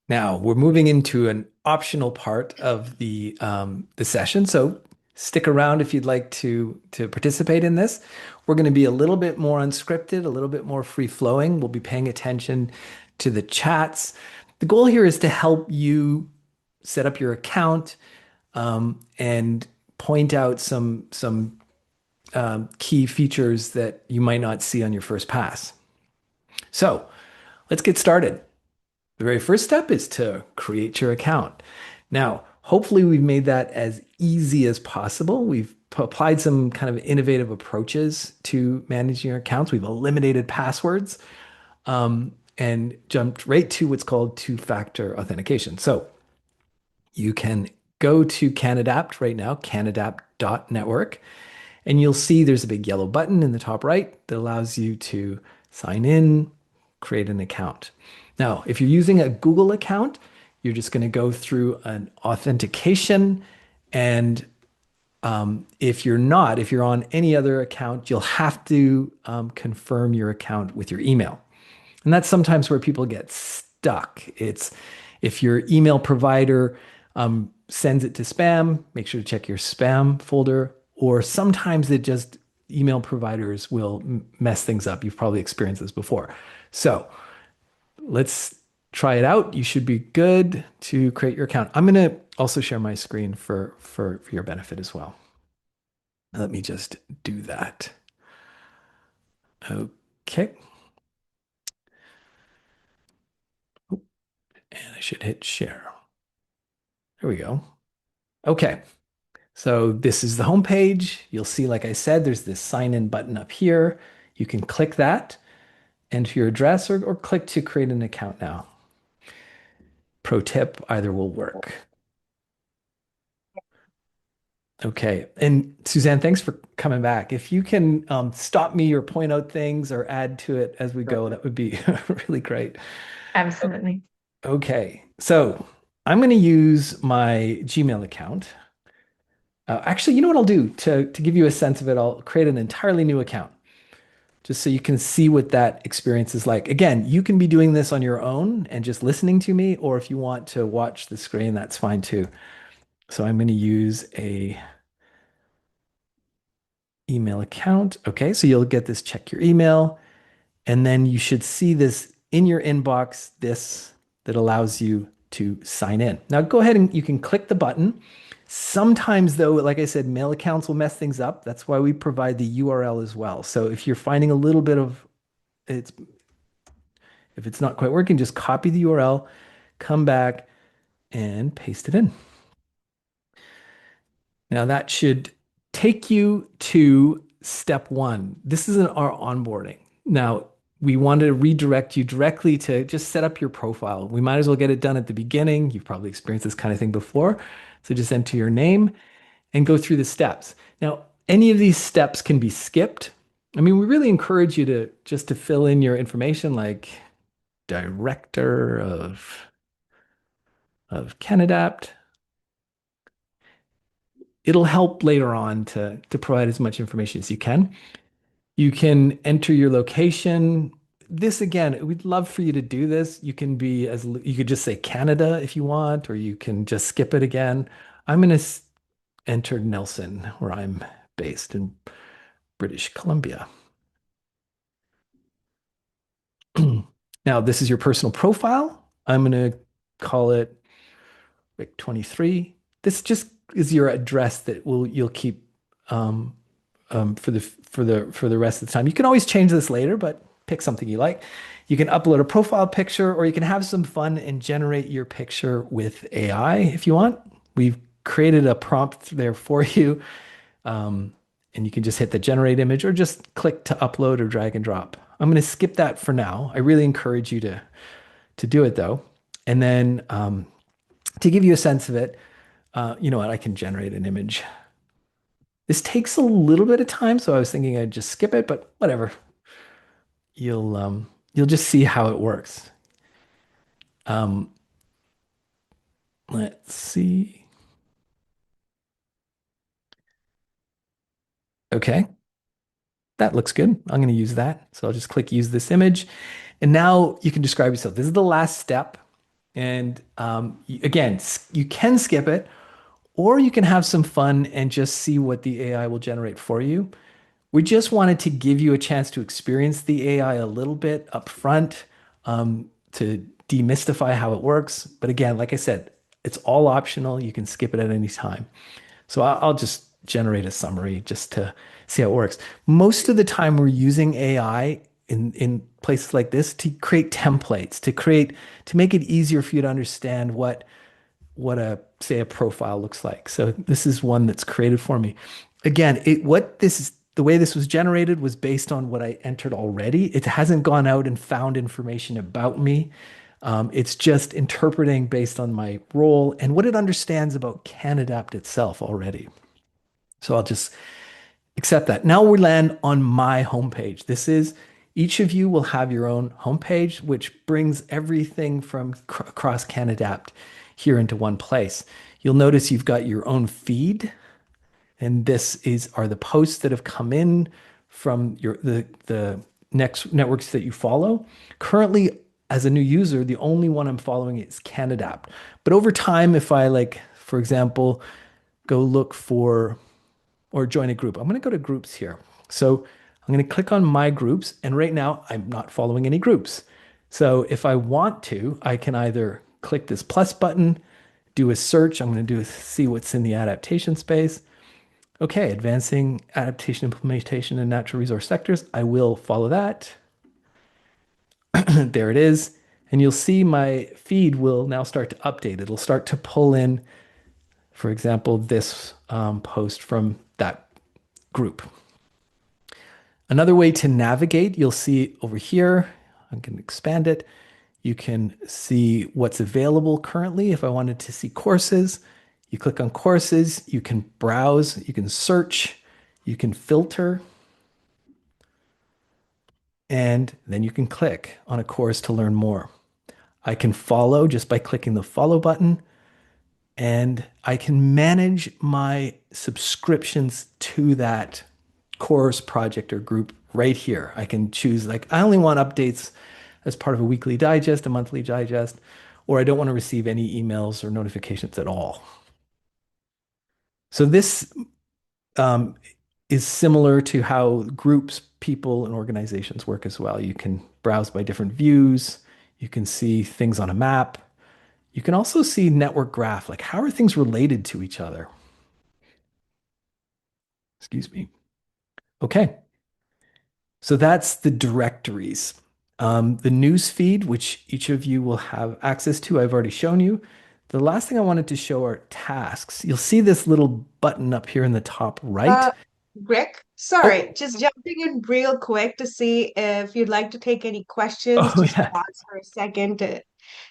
Now we're moving into an optional part of the session. So stick around if you'd like to participate in this. We're going to be a little bit more unscripted, a little bit more free flowing. We'll be paying attention to the chats. The goal here is to help you set up your account and point out some key features that you might not see on your first pass. So let's get started. The very first step is to create your account. Now, hopefully we've made that as easy as possible. We've applied some kind of innovative approaches to managing your accounts. We've eliminated passwords and jumped right to what's called two-factor authentication. So you can go to CanAdapt right now, canadapt.network, and you'll see there's a big yellow button in the top right that allows you to sign in, create an account. Now, if you're using a Google account, You're just going to go through an authentication. And if you're on any other account, you'll have to confirm your account with your email. And that's sometimes where people get stuck. It's if your email provider sends it to spam, make sure to check your spam folder. Or sometimes email providers will mess things up. You've probably experienced this before. So let's try it out. You should be good to create your account. I'm going to also share my screen for your benefit as well. Let me just do that. Okay. And I should hit share. There we go. Okay. So this is the home page. You'll see, like I said, there's this sign in button up here. You can click that, enter your address, or click to create an account now. Pro tip, either will work. Okay. And Suzanne, thanks for coming back. If you can stop me or point out things or add to it as we go, that would be really great. Absolutely. Okay. So I'm going to use my Gmail account. Actually, you know what I'll do to give you a sense of it? I'll create an entirely new account just so you can see what that experience is like. Again, you can be doing this on your own and just listening to me, or if you want to watch the screen, that's fine too. So I'm going to use a email account. Okay, so you'll get this check your email, and then you should see this in your inbox, this that allows you to sign in. Now go ahead and you can click the button. Sometimes though, like I said, mail accounts will mess things up. That's why we provide the URL as well. So if you're finding a little bit of if it's not quite working, just copy the URL, come back and paste it in. Now that should take you to step one. This is our onboarding. Now we want to redirect you directly to just set up your profile. We might as well get it done at the beginning. You've probably experienced this kind of thing before. So just enter your name and go through the steps. Now, any of these steps can be skipped. I mean, we really encourage you to fill in your information like director of CanAdapt. It'll help later on to provide as much information as you can. You can enter your location. This again, we'd love for you to do this. You could just say Canada if you want, or you can just skip it again. I'm going to enter Nelson, where I'm based in British Columbia. Now, this is your personal profile. I'm going to call it Rick 23. This just is your address that you'll keep for the rest of the time. You can always change this later, but pick something you like. You can upload a profile picture, or you can have some fun and generate your picture with AI if you want. We've created a prompt there for you, and you can just hit the generate image or just click to upload or drag and drop. I'm going to skip that for now. I really encourage you to do it though. And then to give you a sense of it, you know what? I can generate an image. This takes a little bit of time, so I was thinking I'd just skip it, but whatever. You'll just see how it works. Let's see. Okay, that looks good. I'm going to use that. So I'll just click use this image. And now you can describe yourself. This is the last step. And again, you can skip it, or you can have some fun and just see what the AI will generate for you. We just wanted to give you a chance to experience the AI a little bit up front, to demystify how it works. But again, like I said, it's all optional. You can skip it at any time. So I'll just generate a summary just to see how it works. Most of the time we're using AI in places like this to create templates, to make it easier for you to understand what a profile looks like. So this is one that's created for me. Again, the way this was generated was based on what I entered already. It hasn't gone out and found information about me. It's just interpreting based on my role and what it understands about CanAdapt itself already. So I'll just accept that. Now we land on my homepage. This is Each of you will have your own homepage, which brings everything from across CanAdapt here into one place. You'll notice you've got your own feed, and this are the posts that have come in from the next networks that you follow. Currently, as a new user, the only one I'm following is CanAdapt. But over time, if I like, for example, go look for or join a group, I'm going to go to groups here. So I'm going to click on my groups, and right now I'm not following any groups. So if I want to, I can either click this plus button, do a search. I'm going to see what's in the adaptation space. Okay, advancing adaptation implementation in natural resource sectors. I will follow that. There it is. And you'll see my feed will now start to update. It'll start to pull in, for example, this post from that group. Another way to navigate, you'll see over here, I can expand it. You can see what's available currently. If I wanted to see courses, you click on courses, you can browse, you can search, you can filter, and then you can click on a course to learn more. I can follow just by clicking the follow button, and I can manage my subscriptions to that course, project, or group right here. I can choose, like, I only want updates as part of a weekly digest, a monthly digest, or I don't want to receive any emails or notifications at all. So this um, is similar to how groups, people, and organizations work as well. You can browse by different views. You can see things on a map. You can also see network graph, like how are things related to each other? Excuse me. Okay. So that's the directories. The news feed, which each of you will have access to, I've already shown you. The last thing I wanted to show are tasks. You'll see this little button up here in the top right. Rick, Oh, sorry, just jumping in real quick to see if you'd like to take any questions. oh Just yeah, pause for a second to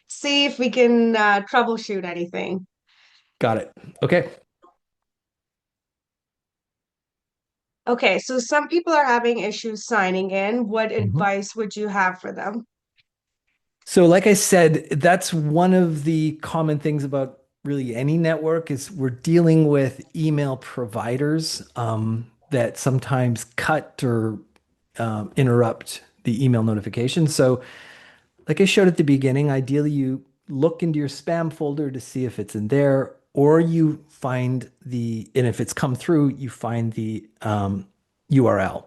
see if we can troubleshoot anything. got it. Okay. Okay, so some people are having issues signing in. What Mhm. advice would you have for them? So like I said, that's one of the common things about really any network is we're dealing with email providers that sometimes cut or interrupt the email notification. So like I showed at the beginning, ideally you look into your spam folder to see if it's in there, or you find and if it's come through, you find the URL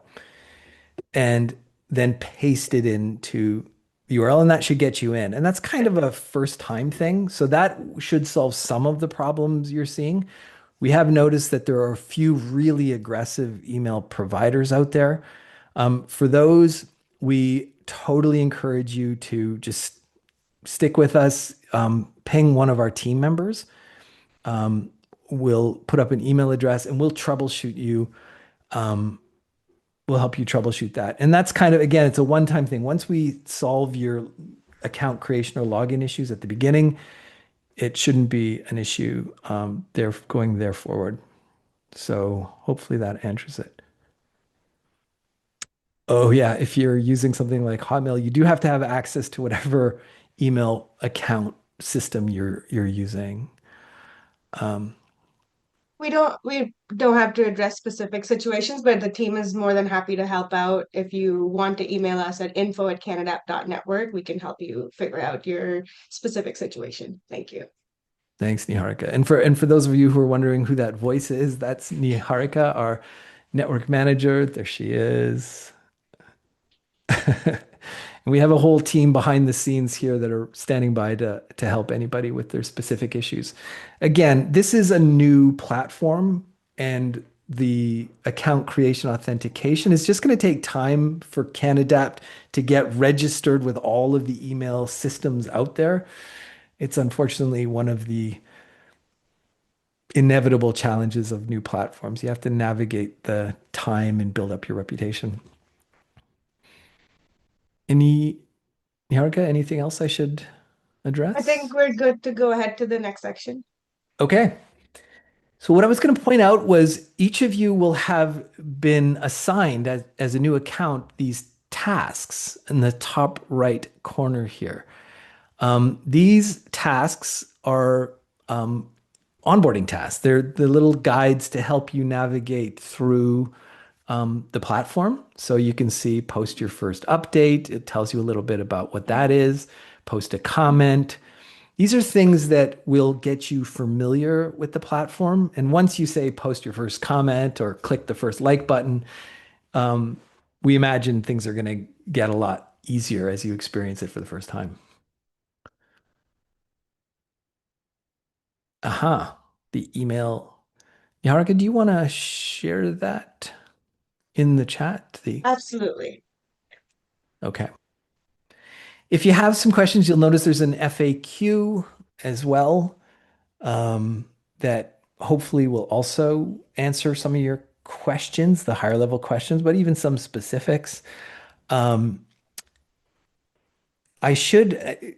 and then paste it into the URL, and that should get you in. And that's kind of a first time thing. So that should solve some of the problems you're seeing. We have noticed that there are a few really aggressive email providers out there. For those, we totally encourage you to just stick with us. Ping one of our team members. We'll put up an email address and we'll troubleshoot you. We'll help you troubleshoot that. And that's kind of, again, it's a one-time thing. Once we solve your account creation or login issues at the beginning, it shouldn't be an issue there going there forward. So hopefully that answers it. Oh yeah, if you're using something like Hotmail, you do have to have access to whatever email account system you're using. Um, We don't have to address specific situations, but the team is more than happy to help out. If you want to email us at info@canadapp.network, we can help you figure out your specific situation. Thank you. Thanks, Niharika. And for those of you who are wondering who that voice is, that's Niharika, our network manager. There she is. And we have a whole team behind the scenes here that are standing by to help anybody with their specific issues. Again, this is a new platform, and the account creation authentication is just going to take time for CanAdapt to get registered with all of the email systems out there. It's unfortunately one of the inevitable challenges of new platforms. You have to navigate the time and build up your reputation. Any Niharika, anything else I should I think address? we're good to go ahead to the next section. Okay. So what I was going to point out was each of you will have been assigned as a new account these tasks in the top right corner here. These tasks are onboarding tasks. They're the little guides to help you navigate through the platform. So you can see post your first update. It tells you a little bit about what that is. Post a comment. These are things that will get you familiar with the platform. And once you say post your first comment or click the first like button, we imagine things are going to get a lot easier as you experience it for the first time. Aha, the email. Yarika, do you want to share that in the chat? Absolutely. Okay. If you have some questions, you'll notice there's an FAQ as well that hopefully will also answer some of your questions, the higher level questions, but even some specifics. I should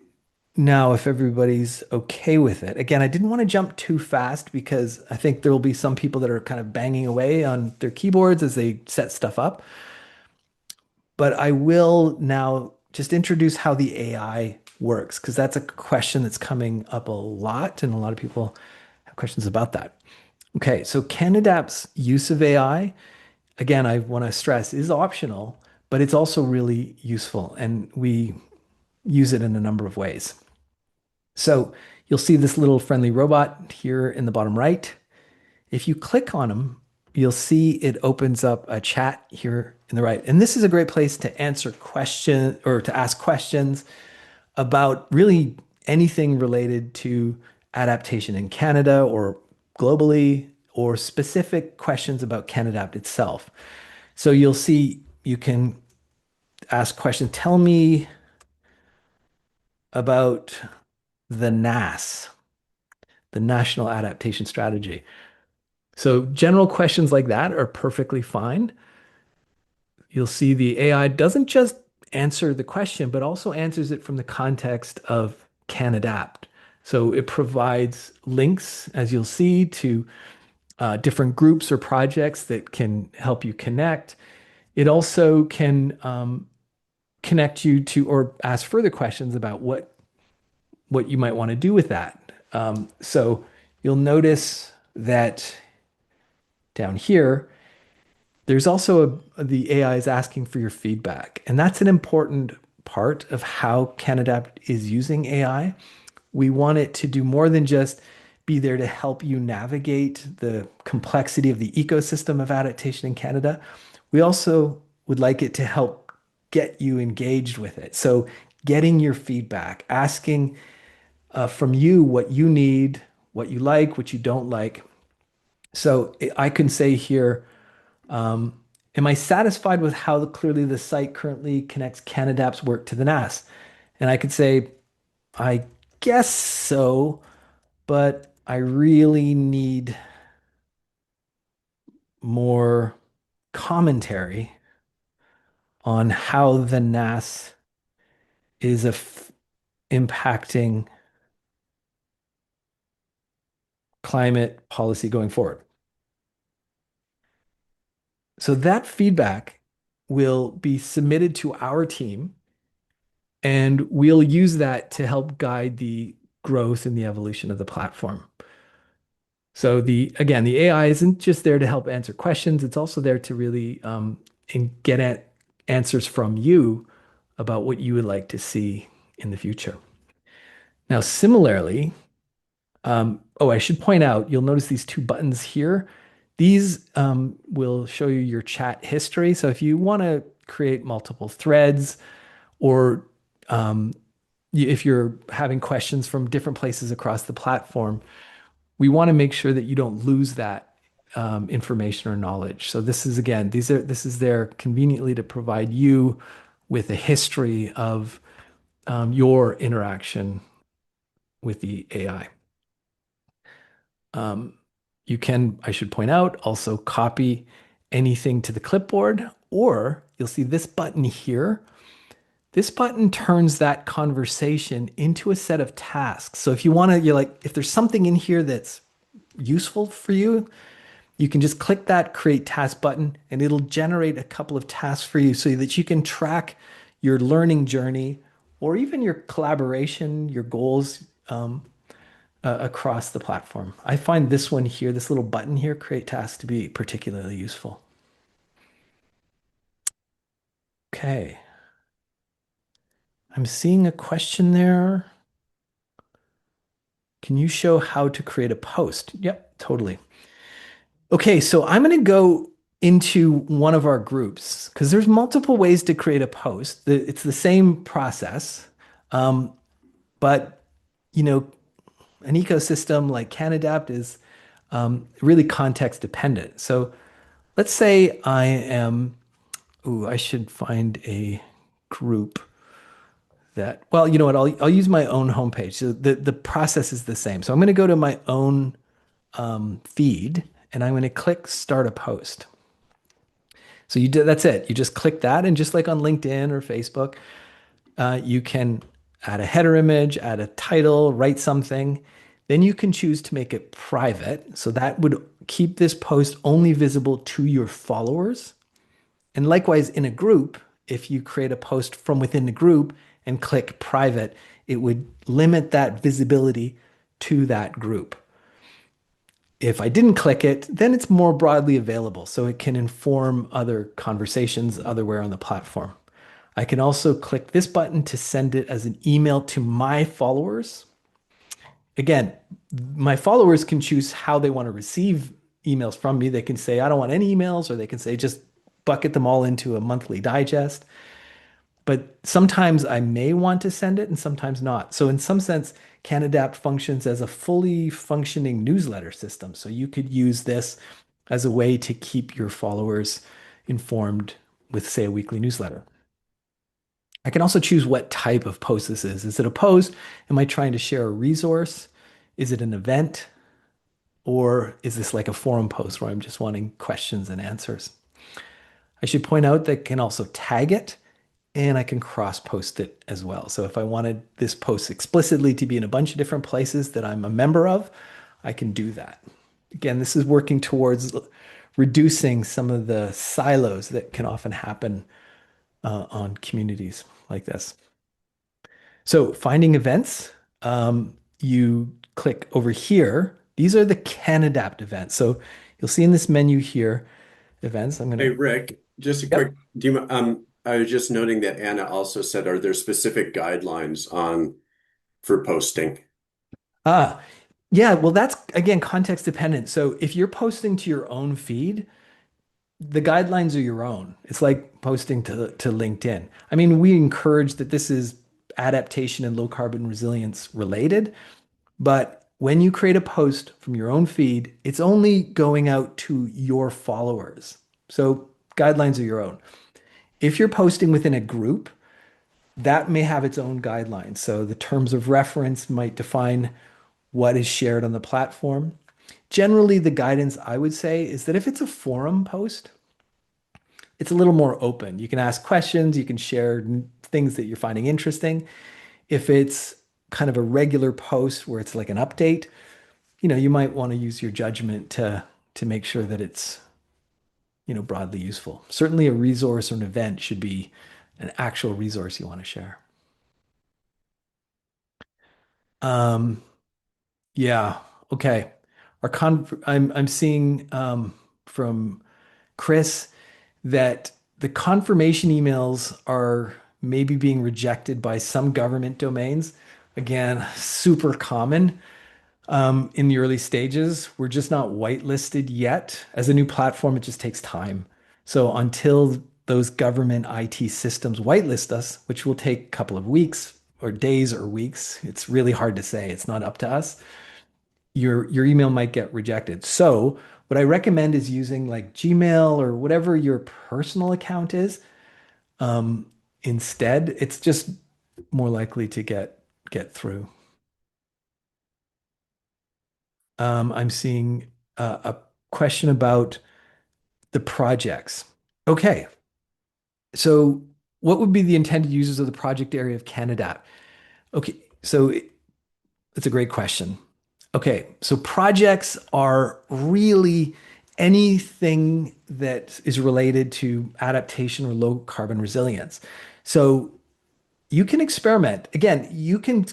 now, if everybody's okay with it. Again, I didn't want to jump too fast because I think there will be some people that are kind of banging away on their keyboards as they set stuff up. But I will now just introduce how the AI works, because that's a question that's coming up a lot, and a lot of people have questions about that. Okay, so CanAdapt's use of AI, again, I want to stress, is optional, but it's also really useful, and we use it in a number of ways. So you'll see this little friendly robot here in the bottom right. If you click on him, you'll see it opens up a chat here in the right. And this is a great place to answer questions or to ask questions about really anything related to adaptation in Canada or globally, or specific questions about CanAdapt itself. So you'll see you can ask questions. Tell me about the NAS, the National Adaptation Strategy. So general questions like that are perfectly fine. You'll see the AI doesn't just answer the question, but also answers it from the context of CanAdapt. So it provides links, as you'll see, to different groups or projects that can help you connect. It also can connect you to or ask further questions about what you might want to do with that. So you'll notice that down here, there's also the AI is asking for your feedback. And that's an important part of how CanAdapt is using AI. We want it to do more than just be there to help you navigate the complexity of the ecosystem of adaptation in Canada. We also would like it to help get you engaged with it. So getting your feedback, asking from you what you need, what you like, what you don't like. So I can say here, am I satisfied with how clearly the site currently connects CanAdapt's work to the NAS? And I could say, I guess so, but I really need more commentary on how the NAS is impacting climate policy going forward. So that feedback will be submitted to our team, and we'll use that to help guide the growth and the evolution of the platform. So again, the AI isn't just there to help answer questions, it's also there to really get at answers from you about what you would like to see in the future. Now, similarly, I should point out, you'll notice these two buttons here. These will show you your chat history. So if you want to create multiple threads, or if you're having questions from different places across the platform, we want to make sure that you don't lose that information or knowledge. So this is, again, this is there conveniently to provide you with a history of your interaction with the AI. You can, I should point out, also copy anything to the clipboard, or you'll see this button here. This button turns that conversation into a set of tasks. So if you want to, if there's something in here that's useful for you, You can just click that create task button and it'll generate a couple of tasks for you so that you can track your learning journey or even your collaboration, your goals across the platform. I find this one here, this little button here, create tasks, to be particularly useful. Okay. I'm seeing a question there. Can you show how to create a post? Yep, totally. Okay, so I'm going to go into one of our groups because there's multiple ways to create a post. It's the same process, but you know, an ecosystem like CanAdapt is really context dependent. So let's say I am, I should find a group that, well, you know what, I'll use my own homepage. So the process is the same. So I'm going to go to my own feed and I'm going to click start a post. So you do, that's it. You just click that, and just like on LinkedIn or Facebook, you can add a header image, add a title, write something. Then you can choose to make it private. So that would keep this post only visible to your followers. And likewise, in a group, if you create a post from within the group and click private, it would limit that visibility to that group. If I didn't click it, then it's more broadly available, so it can inform other conversations otherwhere on the platform. I can also click this button to send it as an email to my followers. Again, my followers can choose how they want to receive emails from me. They can say, I don't want any emails, or they can say, just bucket them all into a monthly digest. But sometimes I may want to send it and sometimes not. So in some sense, CanAdapt functions as a fully functioning newsletter system. So you could use this as a way to keep your followers informed with, say, a weekly newsletter. I can also choose what type of post this is. Is it a post? Am I trying to share a resource? Is it an event? Or is this like a forum post where I'm just wanting questions and answers? I should point out that I can also tag it and I can cross post it as well. So if I wanted this post explicitly to be in a bunch of different places that I'm a member of, I can do that. Again, this is working towards reducing some of the silos that can often happen on communities like this. So finding events, you click over here. These are the CanAdapt events. So you'll see in this menu here, events. I'm going to. Hey, Rick, just a quick, do you, I was just noting that Anna also said, are there specific guidelines for posting? Yeah, well, that's again context dependent. So if you're posting to your own feed, the guidelines are your own. It's like posting to LinkedIn. I mean, we encourage that this is adaptation and low carbon resilience related, but when you create a post from your own feed, it's only going out to your followers. So guidelines are your own. If you're posting within a group, that may have its own guidelines. So the terms of reference might define what is shared on the platform. Generally, the guidance I would say is that if it's a forum post, it's a little more open. You can ask questions, you can share things that you're finding interesting. If it's kind of a regular post where it's like an update, you might want to use your judgment to make sure that it's, broadly useful. Certainly a resource or an event should be an actual resource you want to share. Yeah, okay. I'm seeing from Chris that the confirmation emails are maybe being rejected by some government domains. Again, super common in the early stages. We're just not whitelisted yet. As a new platform, it just takes time. So until those government IT systems whitelist us, which will take a couple of weeks or days or weeks, it's really hard to say. It's not up to us. Your email might get rejected. So what I recommend is using like Gmail or whatever your personal account is. Instead, it's just more likely to get through. I'm seeing a question about the projects. Okay, so what would be the intended users of the project area of CanAdapt? Okay, so it's a great question. Okay, so projects are really anything that is related to adaptation or low carbon resilience. So you can experiment. Again, you can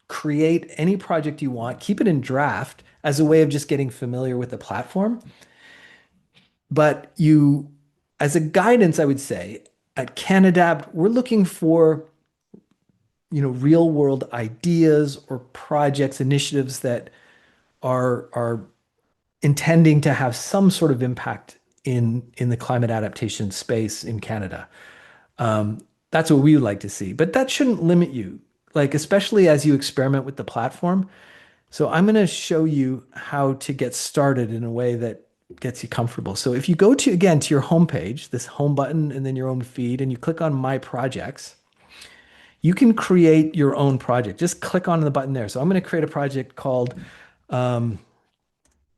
create any project you want, keep it in draft as a way of just getting familiar with the platform. But you, as a guidance, I would say at CanAdapt, we're looking for, real world ideas or projects, initiatives that are intending to have some sort of impact in the climate adaptation space in Canada. That's what we would like to see, but that shouldn't limit you, like especially as you experiment with the platform. So I'm going to show you how to get started in a way that gets you comfortable. So if you go to, again, to your homepage, this home button and then your own feed, and you click on My Projects, you can create your own project. Just click on the button there. So I'm going to create a project called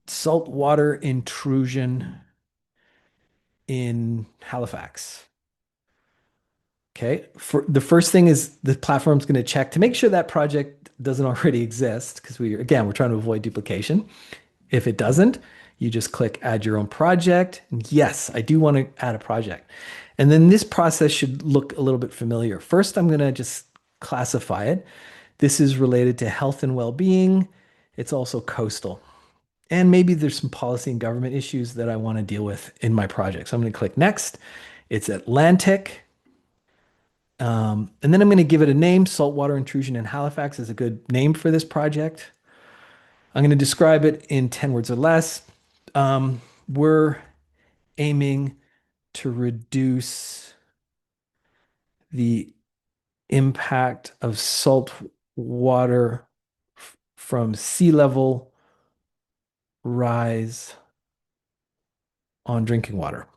Saltwater Intrusion in Halifax. Okay. For the first thing is the platform's going to check to make sure that project doesn't already exist, because we're trying to avoid duplication. If it doesn't, you just click add your own project. And yes, I do want to add a project. And then this process should look a little bit familiar. First, I'm going to just classify it. This is related to health and well-being. It's also coastal. And maybe there's some policy and government issues that I want to deal with in my project. So I'm going to click next. It's Atlantic. And then I'm going to give it a name. Saltwater Intrusion in Halifax is a good name for this project. I'm going to describe it in 10 words or less. We're aiming to reduce the impact of salt water from sea level rise on drinking water.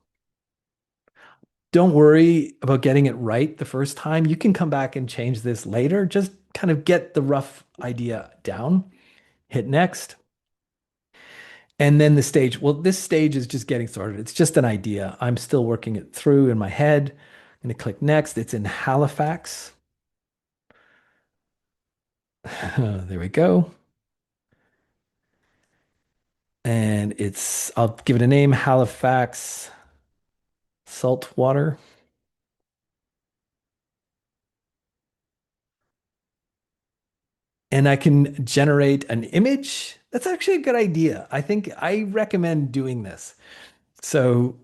Don't worry about getting it right the first time. You can come back and change this later. Just kind of get the rough idea down. Hit next. And then the stage. Well, this stage is just getting started. It's just an idea. I'm still working it through in my head. I'm going to click next. It's in Halifax. There we go. And I'll give it a name, Halifax Saltwater. And I can generate an image. That's actually a good idea. I recommend doing this. So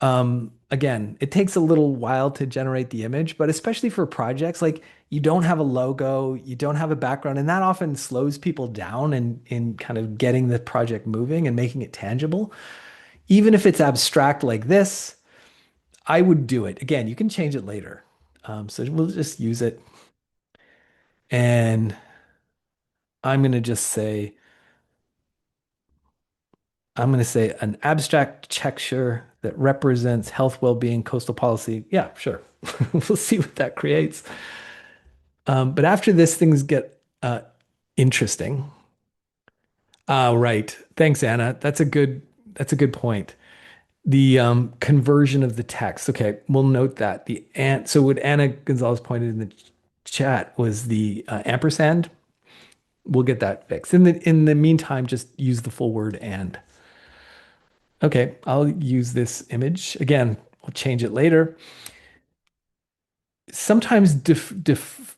again, it takes a little while to generate the image, but especially for projects, like you don't have a logo, you don't have a background, and that often slows people down in kind of getting the project moving and making it tangible. Even if it's abstract like this, I would do it. Again, you can change it later. So we'll just use it. And I'm going to just say, an abstract texture that represents health, well-being, coastal policy. Yeah, sure. We'll see what that creates. But after this, things get interesting. Right. Thanks, Anna. That's a good point. The conversion of the text. Okay, we'll note that. So what Anna Gonzalez pointed in the chat was the ampersand. We'll get that fixed. In the meantime, just use the full word and. Okay, I'll use this image. Again, we'll change it later. Sometimes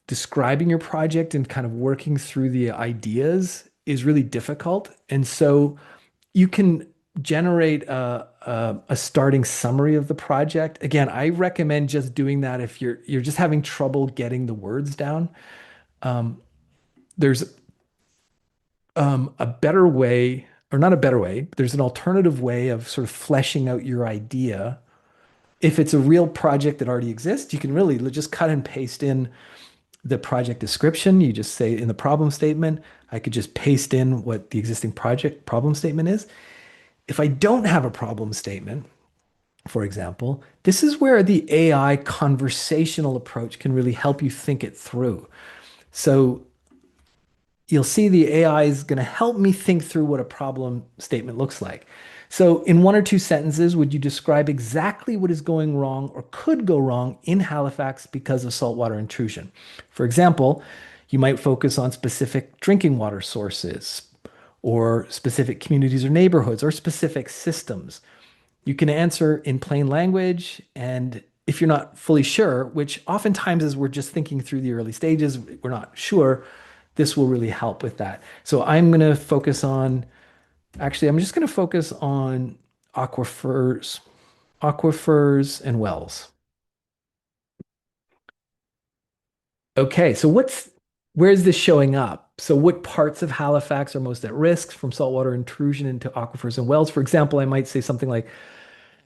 describing your project and kind of working through the ideas is really difficult. And so you can generate a starting summary of the project. Again, I recommend just doing that if you're just having trouble getting the words down. There's a better way, or not a better way, but there's an alternative way of sort of fleshing out your idea. If it's a real project that already exists, you can really just cut and paste in the project description. You just say in the problem statement, I could just paste in what the existing project problem statement is. If I don't have a problem statement, for example, this is where the AI conversational approach can really help you think it through. So you'll see the AI is going to help me think through what a problem statement looks like. So in 1 or 2 sentences, would you describe exactly what is going wrong or could go wrong in Halifax because of saltwater intrusion? For example, you might focus on specific drinking water sources, or specific communities or neighborhoods or specific systems. You can answer in plain language, and if you're not fully sure, which oftentimes as we're just thinking through the early stages, we're not sure, this will really help with that. So I'm going to focus on, actually, I'm just going to focus on aquifers and wells. Okay, so where's this showing up? So what parts of Halifax are most at risk from saltwater intrusion into aquifers and wells? For example, I might say something like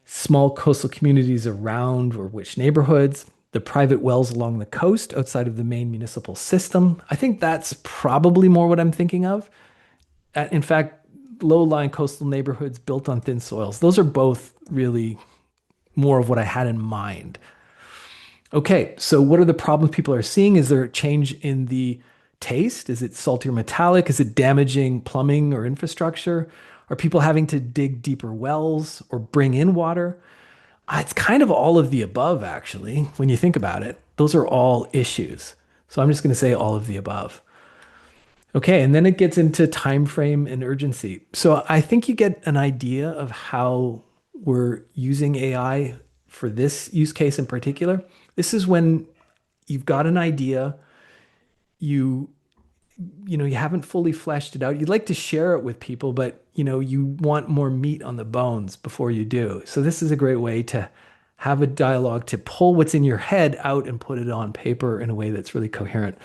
small coastal communities around or which neighborhoods, the private wells along the coast outside of the main municipal system. I think that's probably more what I'm thinking of. In fact, low-lying coastal neighborhoods built on thin soils. Those are both really more of what I had in mind. Okay, so what are the problems people are seeing? Is there a change in the taste? Is it salty or metallic? Is it damaging plumbing or infrastructure? Are people having to dig deeper wells or bring in water? It's kind of all of the above, actually, when you think about it. Those are all issues. So I'm just going to say all of the above. Okay, and then it gets into time frame and urgency. So I think you get an idea of how we're using AI for this use case in particular. This is when you've got an idea, you you haven't fully fleshed it out. You'd like to share it with people, but you want more meat on the bones before you do. So this is a great way to have a dialogue to pull what's in your head out and put it on paper in a way that's really coherent.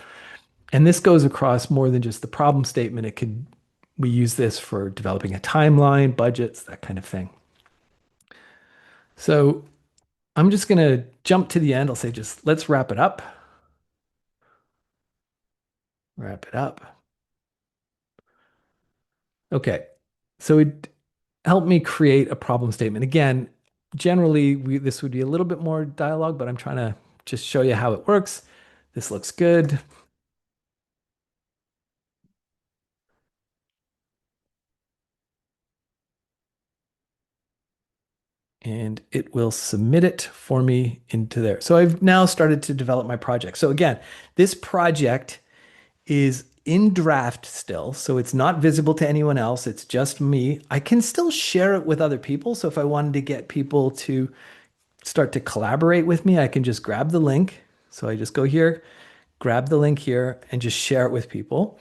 And this goes across more than just the problem statement. We use this for developing a timeline, budgets, that kind of thing. So I'm just going to jump to the end. I'll say just let's wrap it up. Wrap it up. Okay. So it helped me create a problem statement. Again, generally this would be a little bit more dialogue, but I'm trying to just show you how it works. This looks good. And it will submit it for me into there. So I've now started to develop my project. So again, this project is in draft still, so it's not visible to anyone else. It's just me. I can still share it with other people. So if I wanted to get people to start to collaborate with me, I can just grab the link. So I just go here, grab the link here, and just share it with people.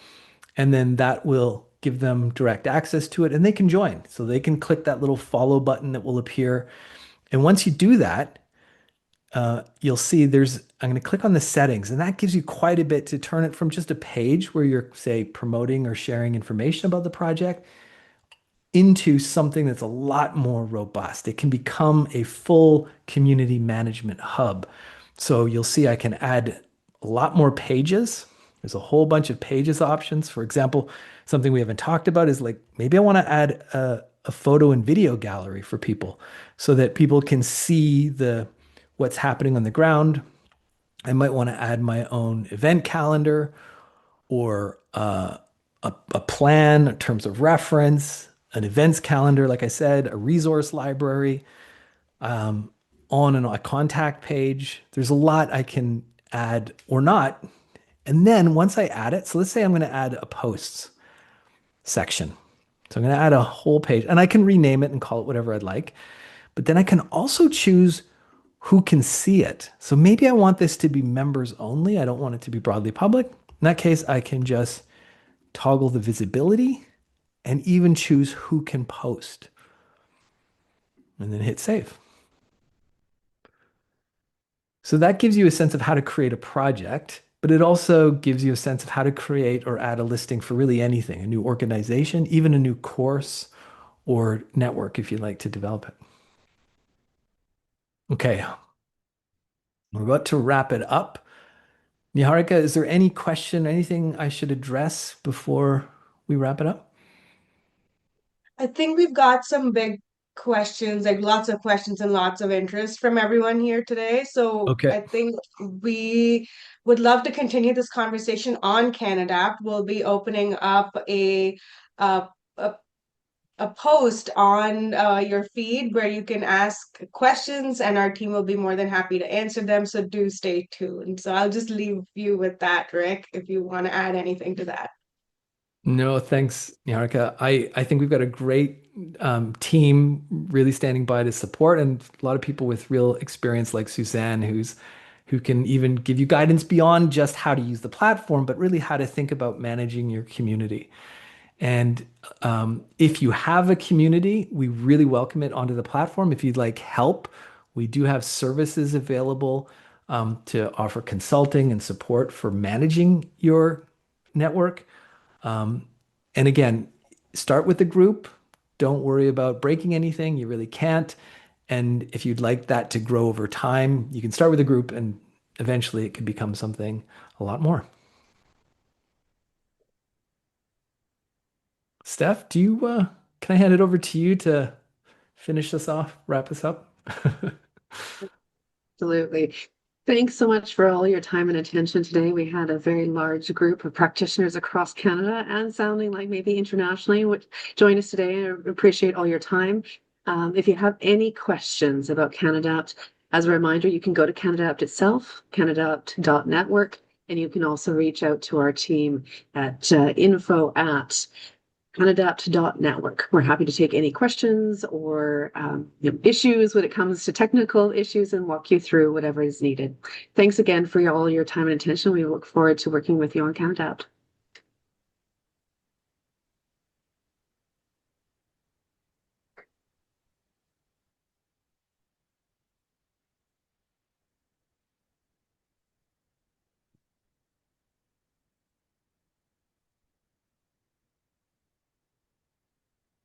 And then that will give them direct access to it and they can join. So they can click that little follow button that will appear. And once you do that, you'll see I'm going to click on the settings, and that gives you quite a bit to turn it from just a page where you're, say, promoting or sharing information about the project into something that's a lot more robust. It can become a full community management hub. So you'll see I can add a lot more pages. There's a whole bunch of pages options. For example, something we haven't talked about is like maybe I want to add a photo and video gallery for people so that people can see what's happening on the ground. I might want to add my own event calendar or a plan in terms of reference, an events calendar, like I said, a resource library, on a contact page. There's a lot I can add or not. And then once I add it, so let's say I'm going to add a posts section. So I'm going to add a whole page and I can rename it and call it whatever I'd like. But then I can also choose who can see it. So maybe I want this to be members only. I don't want it to be broadly public. In that case, I can just toggle the visibility and even choose who can post and then hit save. So that gives you a sense of how to create a project, but it also gives you a sense of how to create or add a listing for really anything, a new organization, even a new course or network if you'd like to develop it. Okay, we're about to wrap it up. Niharika, is there any question, anything I should address before we wrap it up? I think we've got some big questions, like lots of questions and lots of interest from everyone here today. So Okay. I think we would love to continue this conversation on CanAdapt. We'll be opening up uh, a a post on your feed where you can ask questions, and our team will be more than happy to answer them. So do stay tuned. So I'll just leave you with that, Rick, if you want to add anything to that. No, thanks, Niharika. I think we've got a great team really standing by to support, and a lot of people with real experience like Suzanne, who can even give you guidance beyond just how to use the platform, but really how to think about managing your community. And if you have a community, we really welcome it onto the platform. If you'd like help, we do have services available to offer consulting and support for managing your network. And again, start with a group. Don't worry about breaking anything. You really can't. And if you'd like that to grow over time, you can start with a group and eventually it could become something a lot more. Steph, can I hand it over to you to finish this off, wrap us up? Absolutely. Thanks so much for all your time and attention today. We had a very large group of practitioners across Canada and sounding like maybe internationally which joined us today. I appreciate all your time. If you have any questions about CanAdapt, as a reminder, you can go to CanAdapt itself, canadapt.network, and you can also reach out to our team at info@canadapt.network. We're happy to take any questions or issues when it comes to technical issues and walk you through whatever is needed. Thanks again for all your time and attention. We look forward to working with you on CanAdapt.